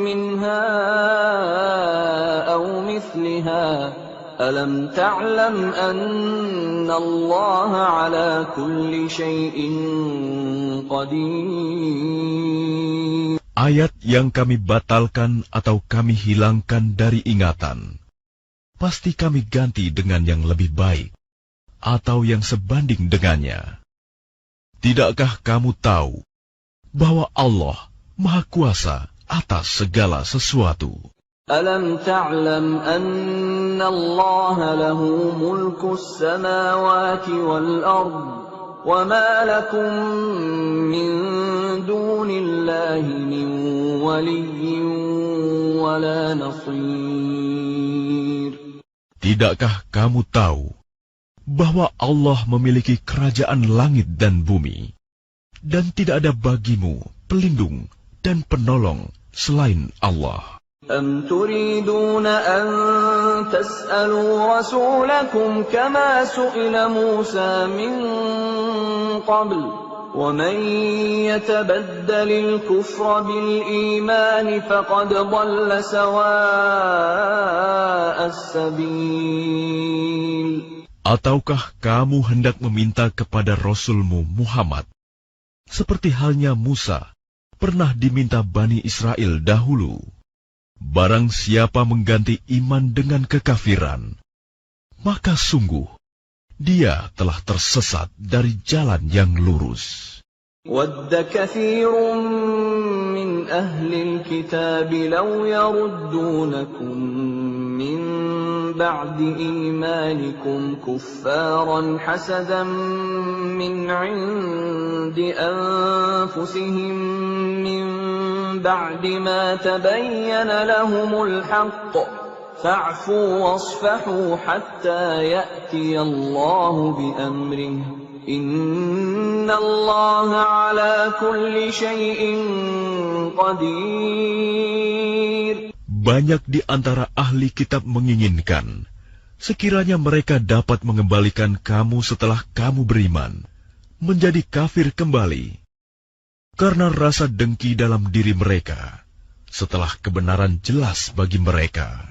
منها أو مثلها ألم تعلم أن الله على كل شيء قدير. Ayat yang kami batalkan atau kami hilangkan dari ingatan, pasti kami ganti dengan yang lebih baik atau yang sebanding dengannya. Tidakkah kamu tahu bahwa Allah Maha Kuasa atas segala sesuatu? Alam ta'lam anna Allah lahu mulkus samawati wal ard wa ma lakum min dunillahi min waliyyin wa la nasir. Tidakkah kamu tahu bahwa Allah memiliki kerajaan langit dan bumi, dan tidak ada bagimu pelindung dan penolong selain Allah? Am turiduna an tas'alu rasulakum kama su'ila Musa min qabl, wa man yatabaddalil kufra bil iman faqad dhalla sawa'as sabil. Ataukah kamu hendak meminta kepada Rasulmu Muhammad, seperti halnya Musa pernah diminta Bani Israel dahulu? Barang siapa mengganti iman dengan kekafiran, maka sungguh dia telah tersesat dari jalan yang lurus. Wadda kathirun min ahlil kitab law yaruddunakum min ba'di imanikum kuffaran hasadan min 'indi anfusihim min ba'di ma tabayyana lahumul haqq fa'fu wasfahu hatta ya'tiya Allahu bi amrihi Inna Allah ala kulli syai'in qadir. Banyak di antara ahli kitab menginginkan, sekiranya mereka dapat mengembalikan kamu setelah kamu beriman, menjadi kafir kembali. Karena rasa dengki dalam diri mereka, setelah kebenaran jelas bagi mereka.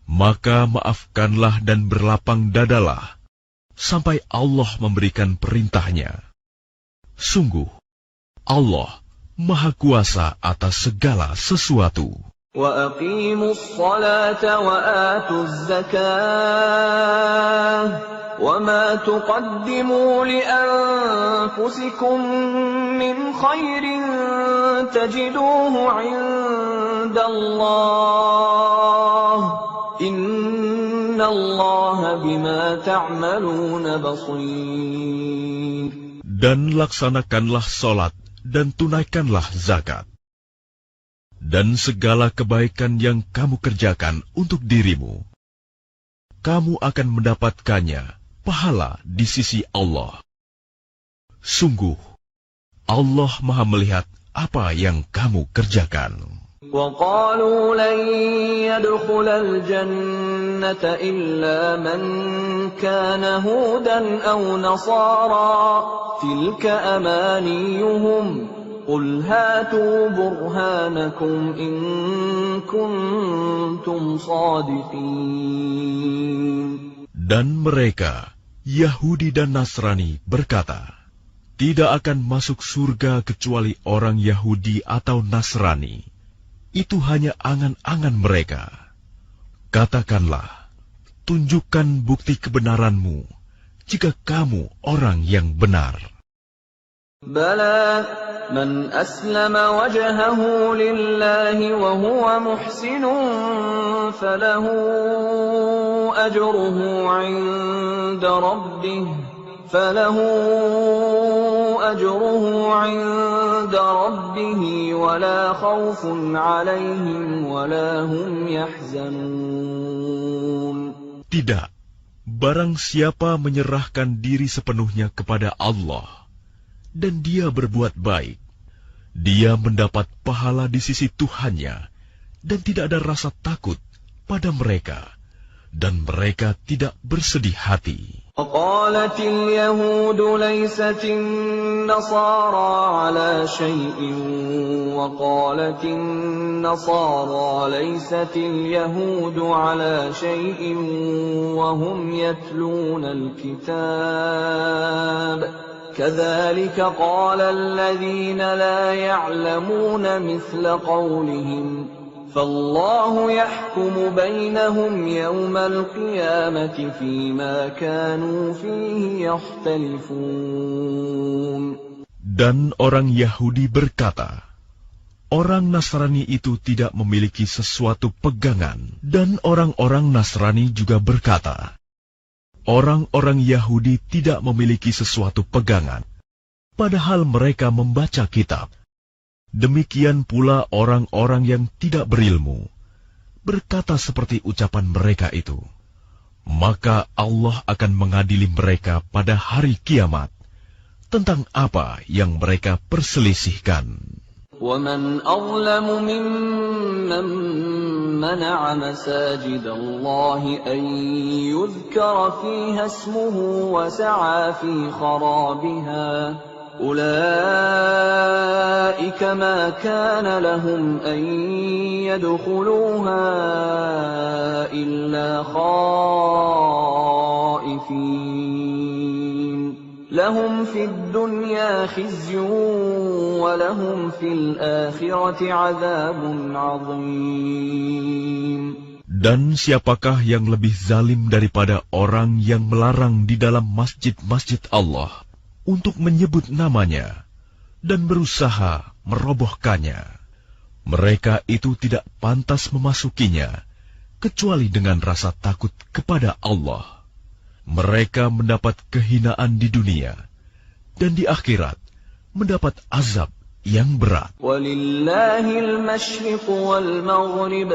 Maka maafkanlah dan berlapang dadalah, sampai Allah memberikan perintahnya. Sungguh, Allah Maha Kuasa atas segala sesuatu. Wa aqimus salata wa atuz zakah, wa ma tuqaddimu li anfusikum min khairin tajiduhu 'inda Allah. Inna Allah bima ta'maluna basir. Dan laksanakanlah solat dan tunaikanlah zakat. Dan segala kebaikan yang kamu kerjakan untuk dirimu, kamu akan mendapatkannya pahala di sisi Allah. Sungguh, Allah Maha melihat apa yang kamu kerjakan. وَقَالُوا لَنْ يَدْخُلَ الْجَنَّةَ إِلَّا مَنْ كَانَ هُودًا أَوْ نَصَارَى تِلْكَ أَمَانِيُّهُمْ قُلْ هَاتُوا بُرْهَانَكُمْ إِنْ كُنْتُمْ صَادِقِينَ. Dan mereka, Yahudi dan Nasrani, berkata, tidak akan masuk surga kecuali orang Yahudi atau Nasrani. Itu hanya angan-angan mereka. Katakanlah, tunjukkan bukti kebenaranmu, jika kamu orang yang benar. Bala من أسلم وجهه لله وهو محسن فله أجره عند ربه ولا خوف عليهم ولا هم يحزنون. Tidak, barang siapa menyerahkan diri sepenuhnya kepada Allah dan dia berbuat baik, dia mendapat pahala di sisi Tuhannya dan tidak ada rasa takut pada mereka, dan mereka tidak bersedih hati. وقالت اليهود ليست النصارى على شيء وقالت النصارى ليست اليهود على شيء وهم يتلون الكتاب كذلك قال الذين لا يعلمون مثل قولهم فالله يحكم بينهم يوم القيامة فيما كانوا فيه يختلفون. Dan orang Yahudi berkata, orang Nasrani itu tidak memiliki sesuatu pegangan, dan orang-orang Nasrani juga berkata, orang-orang Yahudi tidak memiliki sesuatu pegangan, padahal mereka membaca kitab. Demikian pula orang-orang yang tidak berilmu berkata seperti ucapan mereka itu. Maka Allah akan mengadili mereka pada hari kiamat tentang apa yang mereka perselisihkan. وَمَنْ أَظْلَمُ مِمَّنْ مَنَعَ مَسَاجِدَ اللَّهِ أَنْ يُذْكَرَ فِيهَا اسْمُهُ وَسَعَى فِي خَرَابِهَا أُولَئِكَ مَا كَانَ لَهُمْ أَنْ يَدْخُلُوهَا إِلَّا خَائِفِينَ لَهُمْ فِي الدُّنْيَا خِزْيٌ وَلَهُمْ فِي الْآخِرَةِ عَذَابٌ عَظِيمٌ. Dan siapakah yang lebih zalim daripada orang yang melarang di dalam masjid-masjid Allah untuk menyebut namanya dan berusaha merobohkannya? Mereka itu tidak pantas memasukinya kecuali dengan rasa takut kepada Allah. Mereka mendapat kehinaan di dunia dan di akhirat mendapat azab yang berat. Walillahil masyriq wal maghrib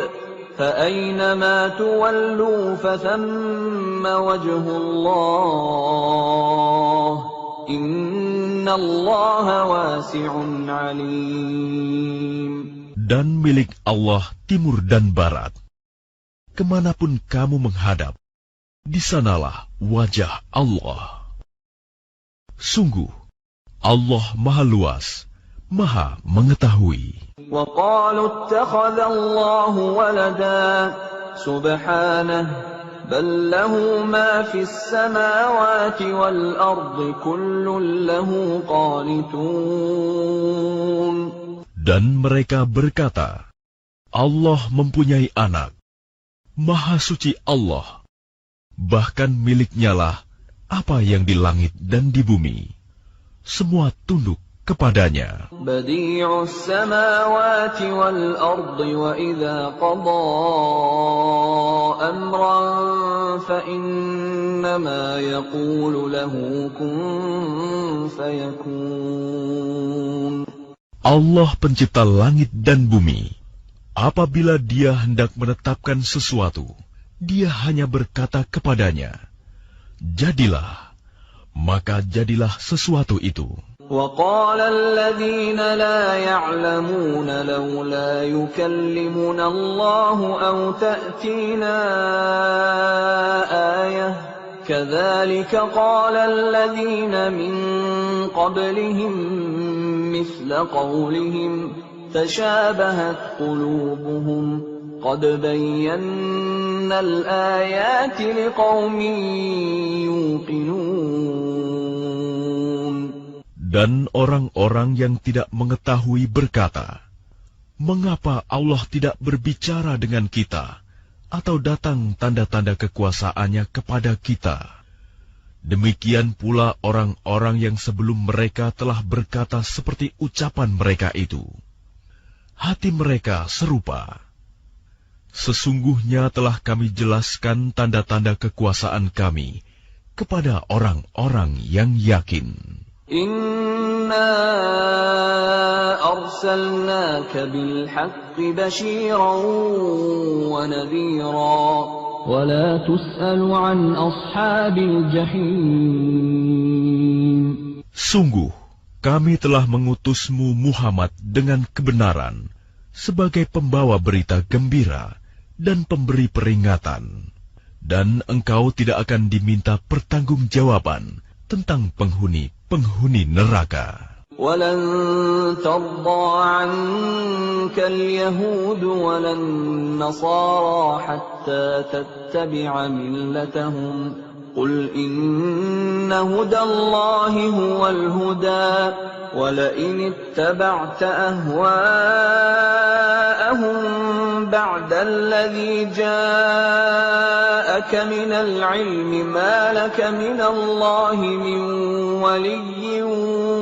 فأينما تولوا فثم وجه الله إن الله واسع عليم. Dan milik Allah timur dan barat. Kemanapun kamu menghadap, di sanalah wajah Allah. Sungguh, Allah Maha Luas, Maha Mengetahui. وَقَالُوا اتَّخَذَ اللَّهُ وَلَدًا سُبْحَانَهُ بَل لَّهُ مَا فِي السَّمَاوَاتِ وَالْأَرْضِ كُلٌّ لَّهُ قَانِتُونَ. Dan mereka berkata, Allah mempunyai anak. Maha suci Allah. Bahkan miliknya lah apa yang di langit dan di bumi. Semua tunduk kepadanya. Badi'us samawati wal ardi wa idza qada amran fa innama yaqulu lahu kun fayakun. Allah pencipta langit dan bumi. Apabila dia hendak menetapkan sesuatu, dia hanya berkata kepadanya, jadilah, maka jadilah sesuatu itu. وَقَالَ الَّذِينَ لَا يَعْلَمُونَ لَوْلَا يُكَلِّمُنَا اللَّهُ أَوْ تَأْتِينَا آيَةٌ كَذَلِكَ قَالَ الَّذِينَ مِنْ قَبْلِهِمْ مِثْلَ قَوْلِهِمْ تَشَابَهَتْ قُلُوبُهُمْ قَدْ بَيَّنَّا الْآيَاتِ لِقَوْمٍ يُوقِنُونَ. Dan orang-orang yang tidak mengetahui berkata, mengapa Allah tidak berbicara dengan kita, atau datang tanda-tanda kekuasaannya kepada kita? Demikian pula orang-orang yang sebelum mereka telah berkata seperti ucapan mereka itu. Hati mereka serupa. Sesungguhnya telah kami jelaskan tanda-tanda kekuasaan kami kepada orang-orang yang yakin. Inna arsalnaka bilhaqqi bashiran wa nadhira wa la tus'alu an ashabil jahim. Sungguh, kami telah mengutusmu Muhammad dengan kebenaran sebagai pembawa berita gembira dan pemberi peringatan, dan engkau tidak akan diminta pertanggungjawaban tentang penghuni neraka. وَلَن تَرْضَىٰ عَنكَ الْيَهُودُ وَلَا النَّصَارَىٰ حَتَّىٰ تَتَّبِعَ مِلَّتَهُمْ ۗ قُلْ إِنَّ هُدَى اللَّهِ هُوَ الْهُدَىٰ وَلَئِنِ اتَّبَعْتَ أَهْوَاءَهُم بَعْدَ الَّذِي جَاءَكَ مِنَ الْعِلْمِ مَا لَكَ مِنَ اللَّهِ مِن وَلِيٍّ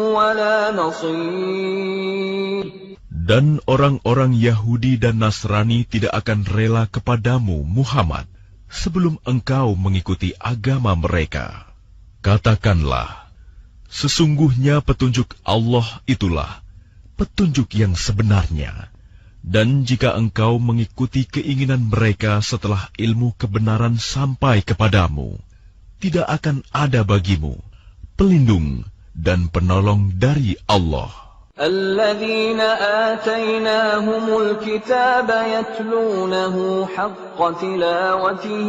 وَلَا نَصِيرٍ. Dan orang-orang Yahudi dan Nasrani tidak akan rela kepadamu, Muhammad, sebelum engkau mengikuti agama mereka. Katakanlah, sesungguhnya petunjuk Allah itulah petunjuk yang sebenarnya. Dan jika engkau mengikuti keinginan mereka setelah ilmu kebenaran sampai kepadamu, tidak akan ada bagimu pelindung dan penolong dari Allah. الذين آتيناهم الكتاب يتلونه حق تلاوته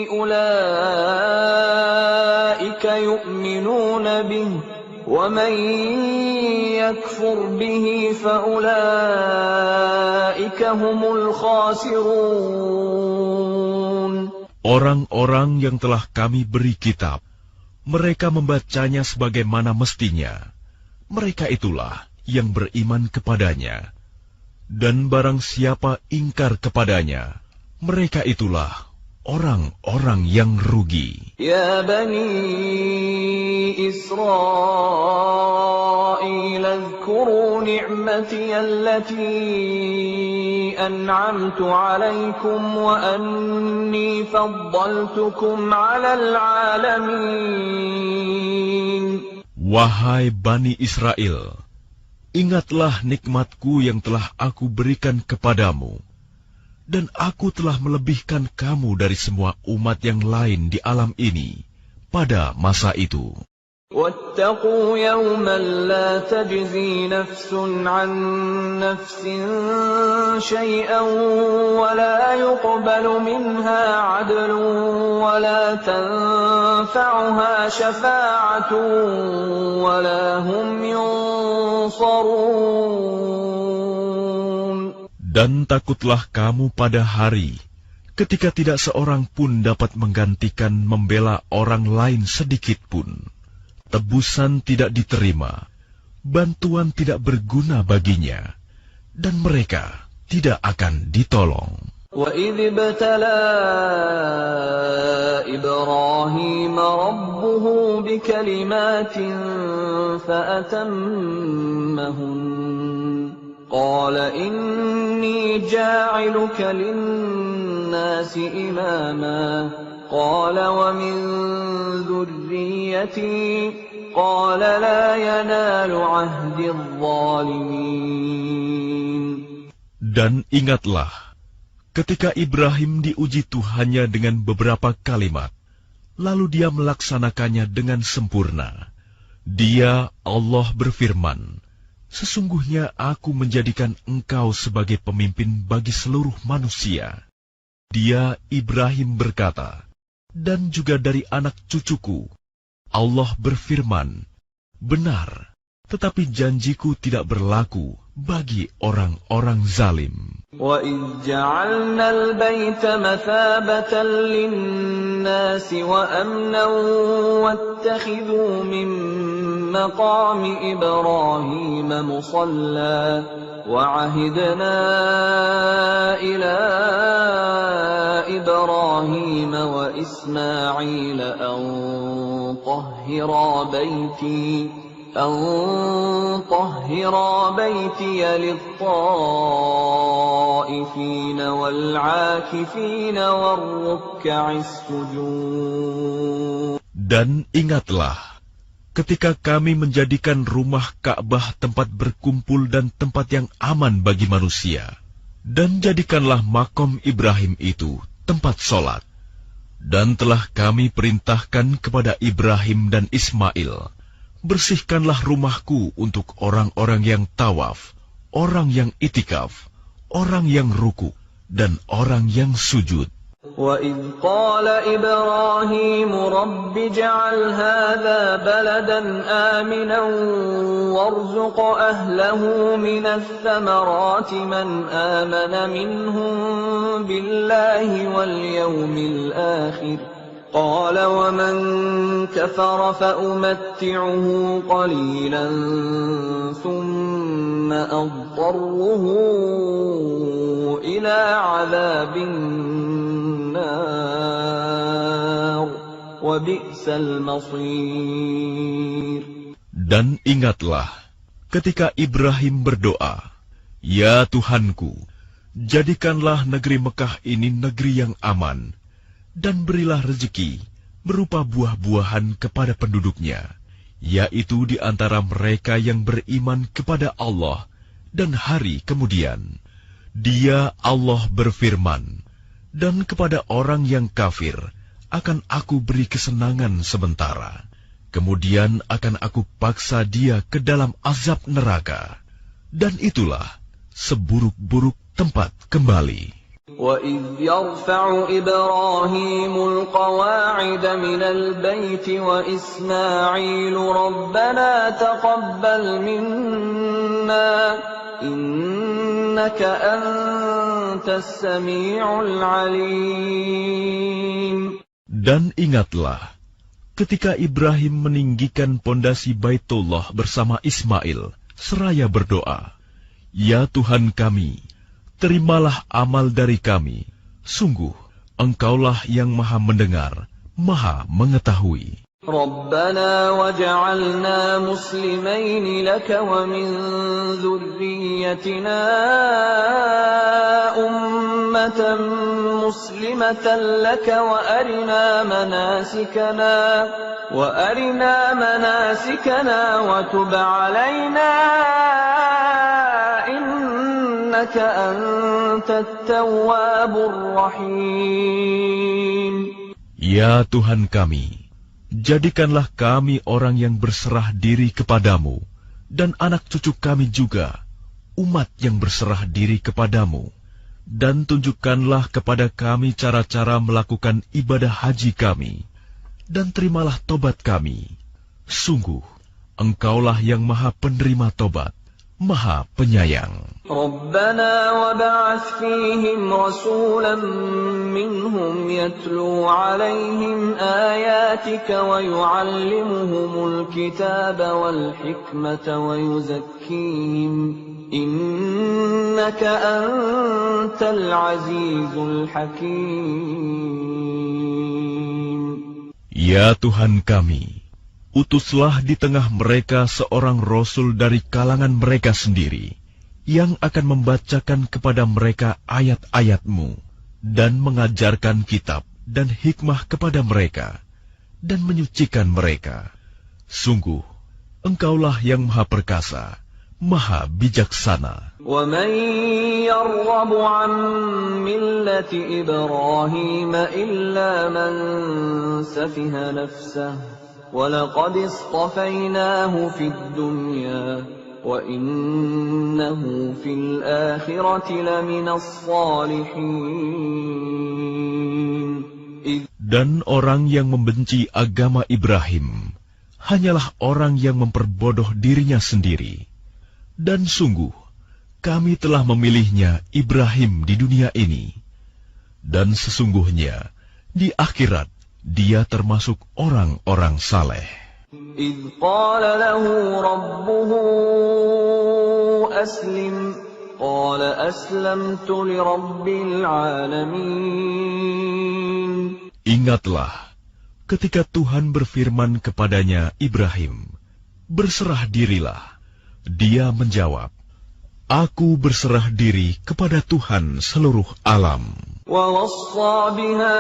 أولئك يؤمنون به ومن يكفر به فأولئك هم الخاسرون. Orang-orang yang telah kami beri kitab, mereka membacanya sebagaimana mestinya. Mereka itulah yang beriman kepadanya. Dan barang siapa ingkar kepadanya, mereka itulah orang-orang yang rugi. Ya Bani Israel, اذكروا نعمتي التي أنعمت عليكم وأني فضلتكم على العالمين. Wahai Bani Israel, ingatlah nikmatku yang telah aku berikan kepadamu, dan aku telah melebihkan kamu dari semua umat yang lain di alam ini pada masa itu. وَاتَّقُوا يَوْمًا لَا تَجْزِي نَفْسٌ عَن نَّفْسٍ شَيْئًا وَلَا يُقْبَلُ مِنْهَا عَدْلٌ وَلَا تَنفَعُهَا شَفَاعَةٌ وَلَا هُمْ يُنصَرُونَ. Dan takutlah kamu pada hari ketika tidak seorang pun dapat menggantikan membela orang lain sedikit pun. Tebusan tidak diterima, bantuan tidak berguna baginya, dan mereka tidak akan ditolong. وَإِذِ ابْتَلَىٰ إِبْرَاهِيمَ رَبُّهُ بِكَلِمَاتٍ فَأَتَمَّهُنَّ قَالَ إِنِّي جَاعِلُكَ لِلنَّاسِ إِمَامًا قال ومن ذريتي قال لا ينال عهد الظالمين. Dan ingatlah, ketika Ibrahim diuji Tuhannya dengan beberapa kalimat, lalu dia melaksanakannya dengan sempurna. Dia, Allah berfirman, sesungguhnya aku menjadikan engkau sebagai pemimpin bagi seluruh manusia. Dia, Ibrahim berkata, dan juga dari anak cucuku. Allah berfirman, benar, tetapi janjiku tidak berlaku bagi orang-orang zalim. وَإِذْ جَعَلْنَا الْبَيْتَ مَثَابَةً لِلنَّاسِ وَأَمْنًا وَاتَّخِذُوا مِن مَّقَامِ إِبْرَاهِيمَ مُصَلًّى وَعَهِدْنَا إِلَىٰ إبراهيم وإسماعيل أن طهرا بيتي للطائفين والعاكفين والركع السجود. Dan ingatlah, ketika kami menjadikan rumah Ka'bah tempat berkumpul dan tempat yang aman bagi manusia, dan jadikanlah makom Ibrahim itu tempat sholat. Dan telah kami perintahkan kepada Ibrahim dan Ismail, bersihkanlah rumahku untuk orang-orang yang tawaf, orang yang itikaf, orang yang ruku, dan orang yang sujud. وَإِذْ قَالَ إِبْرَاهِيمُ رَبِّ اجْعَلْ هَذَا بَلَدًا آمِنًا وَارْزُقْ أَهْلَهُ مِنَ الثَّمَرَاتِ مَنْ آمَنَ مِنْهُمْ بِاللَّهِ وَالْيَوْمِ الْآخِرِ قَالَ وَمَنْ كَفَرَ فَأُمَتِّعُهُ قَلِيلًا ثُمَّ أَضْطَرُّهُ إِلَى عَذَابِ Dan ingatlah ketika Ibrahim berdoa, "Ya Tuhanku, jadikanlah negeri Mekah ini negeri yang aman, dan berilah rezeki berupa buah-buahan kepada penduduknya, yaitu di antara mereka yang beriman kepada Allah dan hari kemudian." Dia Allah berfirman, "Dan kepada orang yang kafir akan aku beri kesenangan sementara, kemudian akan aku paksa dia ke dalam azab neraka, dan itulah seburuk-buruk tempat kembali." وَإِذْ يَرْفَعُ إِبْرَاهِيمُ الْقَوَاعِدَ مِنَ الْبَيْتِ وَإِسْمَاعِيلُ رَبَّنَا تَقَبَّلْ مِنَّا إِنَّكَ أَنْتَ السَّمِيعُ الْعَلِيمُ. Dan ingatlah, ketika Ibrahim meninggikan pondasi Baitullah bersama Ismail, seraya berdoa, "Ya Tuhan kami, terimalah amal dari kami. Sungguh, Engkaulah yang Maha Mendengar, Maha Mengetahui." رَبَّنَا وَاجْعَلْنَا مُسْلِمَيْنِ لَكَ وَمِنْ ذُرِّيَّتِنَا أُمَّةً مُسْلِمَةً لَكَ وَأَرِنَا مَنَاسِكَنَا وَتُبْ عَلَيْنَا إِنَّكَ أَنْتَ التَّوَّابُ الرَّحِيمُ. Ya Tuhan kami, jadikanlah kami orang yang berserah diri kepadamu, dan anak cucu kami juga, umat yang berserah diri kepadamu, dan tunjukkanlah kepada kami cara-cara melakukan ibadah haji kami, dan terimalah tobat kami. Sungguh, Engkaulah yang Maha Penerima Tobat, Maha Penyayang. رَبَّنَا وَابْعَثْ فِيهِمْ رَسُولًا مِّنْهُمْ يَتْلُو عَلَيْهِمْ آيَاتِكَ وَيُعَلِّمُهُمُ الْكِتَابَ وَالْحِكْمَةَ وَيُزَكِّيهِمْ إِنَّكَ أَنْتَ الْعَزِيزُ الْحَكِيمُ. Ya Tuhan kami, utuslah di tengah mereka seorang rasul dari kalangan mereka sendiri, yang akan membacakan kepada mereka ayat-ayat-Mu, dan mengajarkan kitab dan hikmah kepada mereka, dan menyucikan mereka. Sungguh, Engkaulah yang Maha Perkasa, Maha Bijaksana. وَمَنْ يَرْغَبُ عَنْ مِلَّةِ إِبْرَاهِيمَ إِلَّا مَنْ سَفِهَ نَفْسَهُ وَلَقَدِ اصْطَفَيْنَاهُ فِي الدُّنْيَا وَإِنَّهُ فِي الْآخِرَةِ لَمِنَ الصَّالِحِينَ. Dan orang yang membenci agama Ibrahim hanyalah orang yang memperbodoh dirinya sendiri. Dan sungguh, kami telah memilihnya Ibrahim di dunia ini. Dan sesungguhnya, di akhirat, dia termasuk orang-orang saleh. إِذْ قَالَ لَهُ رَبُّهُ أَسْلِمْ قال أسلمت لرب العالمين. Ingatlah ketika Tuhan berfirman kepadanya, Ibrahim, berserah dirilah. Dia menjawab, Aku berserah diri kepada Tuhan seluruh alam. ووصى بها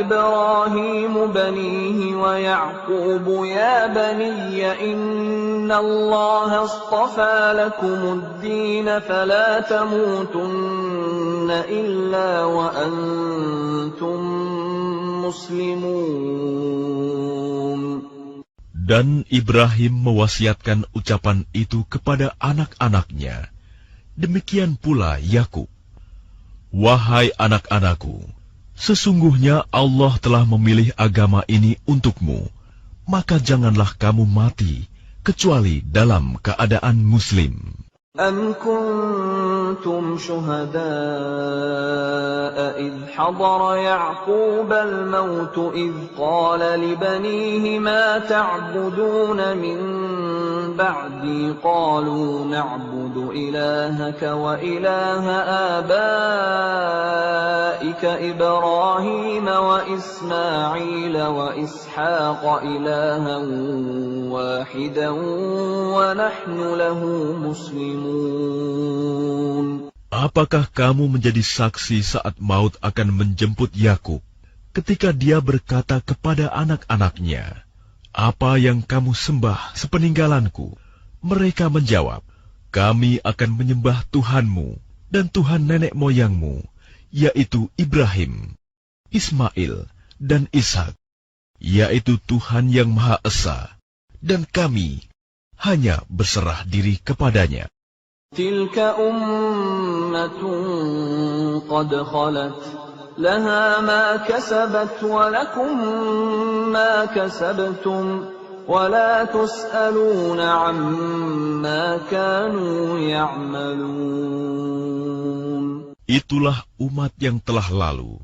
إبراهيم بنيه ويعقوب يا بني إن الله اصطفى لكم الدين فلا تموتن إلا وأنتم مسلمون. Dan Ibrahim mewasiatkan ucapan itu kepada anak-anaknya. Demikian pula Yakub. Wahai anak-anakku, sesungguhnya Allah telah memilih agama ini untukmu, maka janganlah kamu mati kecuali dalam keadaan Muslim. أم كنتم شهداء إذ حضر يعقوب الموت إذ قال لبنيه ما تعبدون من بعدي قالوا نعبد إلهك وإله آبائك إبراهيم وإسماعيل وإسحاق إلها واحدا ونحن له مسلمون. Apakah kamu menjadi saksi saat maut akan menjemput Yakub, ketika dia berkata kepada anak-anaknya, Apa yang kamu sembah sepeninggalanku? Mereka menjawab, Kami akan menyembah Tuhanmu dan Tuhan nenek moyangmu, yaitu Ibrahim, Ismail, dan Ishak, yaitu Tuhan yang Maha Esa, dan kami hanya berserah diri kepadanya. تلك أمة قد خلت لها ما كسبت ولكم ما كسبتم ولا تسألون عما كانوا يعملون. Itulah umat yang telah lalu.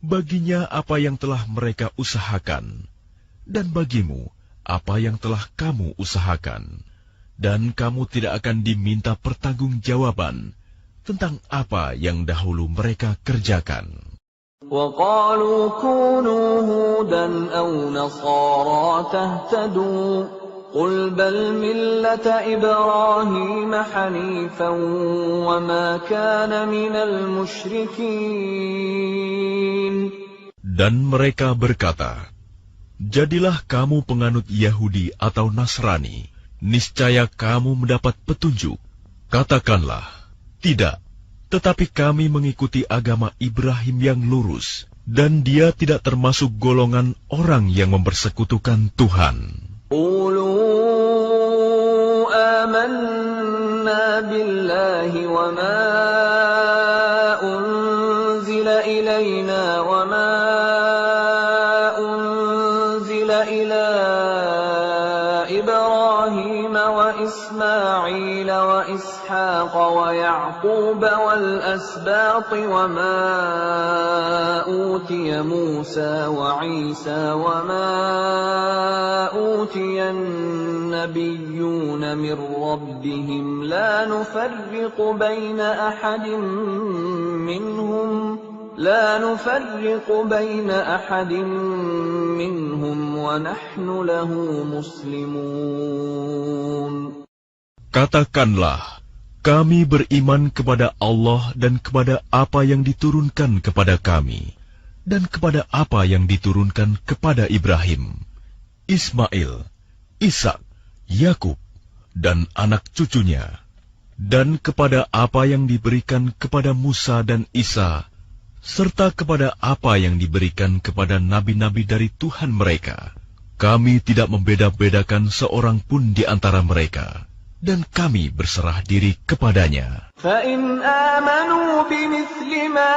Baginya apa yang telah mereka usahakan, dan bagimu apa yang telah kamu usahakan. Dan kamu tidak akan diminta pertanggungjawaban tentang apa yang dahulu mereka kerjakan. وَقَالُوا كُونُوا هُودًا أَوْ نَصَارَىٰ تَهْتَدُوا قُلْ بَلْ مِلَّةَ إِبْرَاهِيمَ حَنِيفًا وَمَا كَانَ مِنَ الْمُشْرِكِينَ. Dan mereka berkata, Jadilah kamu penganut Yahudi atau Nasrani, niscaya kamu mendapat petunjuk. Katakanlah, tidak, tetapi kami mengikuti agama Ibrahim yang lurus, dan dia tidak termasuk golongan orang yang mempersekutukan Tuhan. Qulu amanna billahi wa ma unzila ilayna wa ma unzila ila إبراهيم وإسماعيل وإسحاق ويعقوب والأسباط وما أوتي موسى وعيسى وما أوتي النبيون من ربهم لا نفرق بين أحد منهم ونحن له مسلمون. Katakanlah, kami beriman kepada Allah dan kepada apa yang diturunkan kepada kami, dan kepada apa yang diturunkan kepada Ibrahim, Ismail, Ishak, Yakub, dan anak cucunya, dan kepada apa yang diberikan kepada Musa dan Isa, serta kepada apa yang diberikan kepada nabi-nabi dari Tuhan mereka. Kami tidak membeda-bedakan seorang pun di antara mereka, dan kami berserah diri kepadanya. فَإِنْ آمَنُوا بِمِثْلِ مَا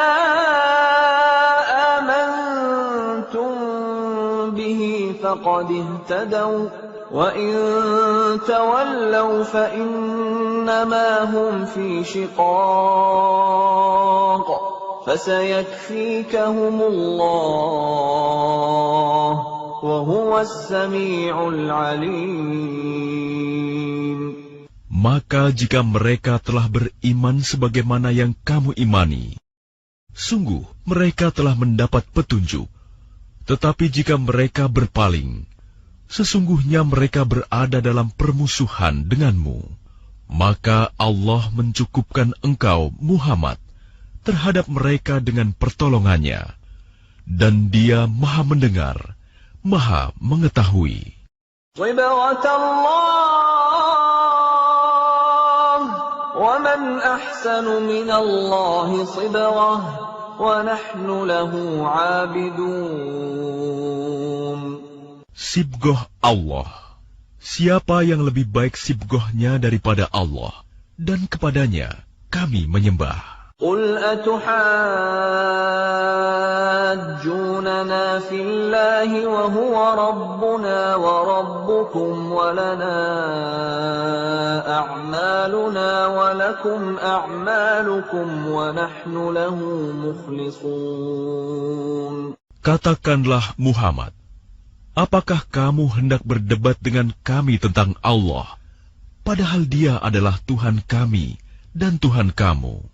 آمَنْتُمْ بِهِ فَقَدِ اهْتَدَوْا وَإِنْ تَوَلَّوْا فَإِنَّمَا هُمْ فِي شِقَاقٍ فَسَيَكْفِيكَهُمُ اللَّهُ وَهُوَ السَّمِيعُ الْعَلِيمُ. Maka jika mereka telah beriman sebagaimana yang kamu imani, sungguh mereka telah mendapat petunjuk. Tetapi jika mereka berpaling, sesungguhnya mereka berada dalam permusuhan denganmu. Maka Allah mencukupkan engkau, Muhammad, terhadap mereka dengan pertolongannya. Dan Dia Maha Mendengar, Maha Mengetahui. صبغة الله ومن أحسن من الله صبغة ونحن له عابدون. Sibgoh Allah. Siapa yang lebih baik sibgohnya daripada Allah, dan kepadanya kami menyembah. قل أتحاجوننا في الله وهو ربنا وربكم ولنا أعمالنا ولكم أعمالكم ونحن له مخلصون. Katakanlah Muhammad, apakah kamu hendak berdebat dengan kami tentang Allah, padahal Dia adalah Tuhan kami dan Tuhan kamu?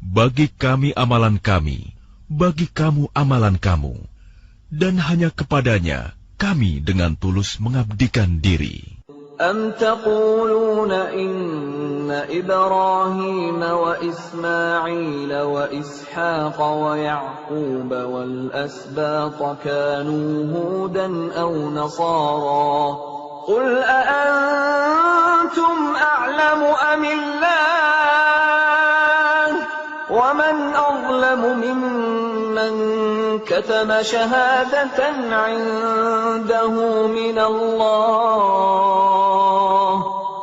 Bagi kami amalan kami, bagi kamu amalan kamu, dan hanya kepadanya kami dengan tulus mengabdikan diri. أم تقولون إن إبراهيم وإسماعيل وإسحاق ويعقوب والأسباط كانوا هودا أو نصارى قل أأنتم أعلم أم الله ومن أظلم ممن كتم شهادة عنده من الله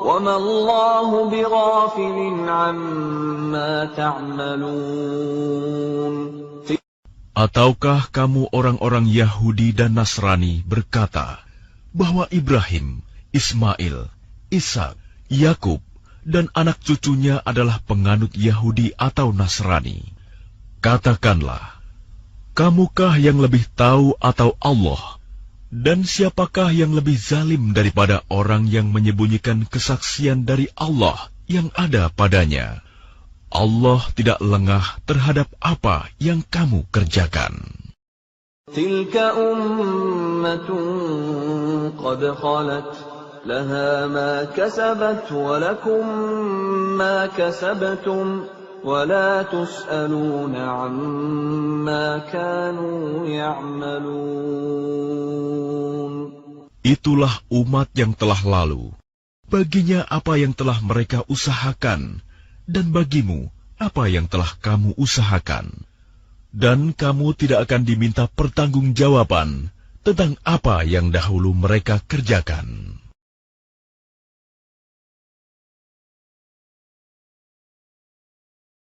وما الله بغافل عما تعملون. Ataukah kamu orang-orang Yahudi dan Nasrani berkata bahwa Ibrahim, Ismail, Ishak, Yakub, dan anak cucunya adalah penganut Yahudi atau Nasrani? Katakanlah, kamukah yang lebih tahu atau Allah? Dan siapakah yang lebih zalim daripada orang yang menyembunyikan kesaksian dari Allah yang ada padanya? Allah tidak lengah terhadap apa yang kamu kerjakan. Tilka ummatun qad khalat laha ma kasabat wa lakum ma kasabtum wa la tus'aluna amma kanu ya'malun. Itulah umat yang telah lalu. Baginya apa yang telah mereka usahakan, dan bagimu apa yang telah kamu usahakan. Dan kamu tidak akan diminta pertanggungjawaban tentang apa yang dahulu mereka kerjakan.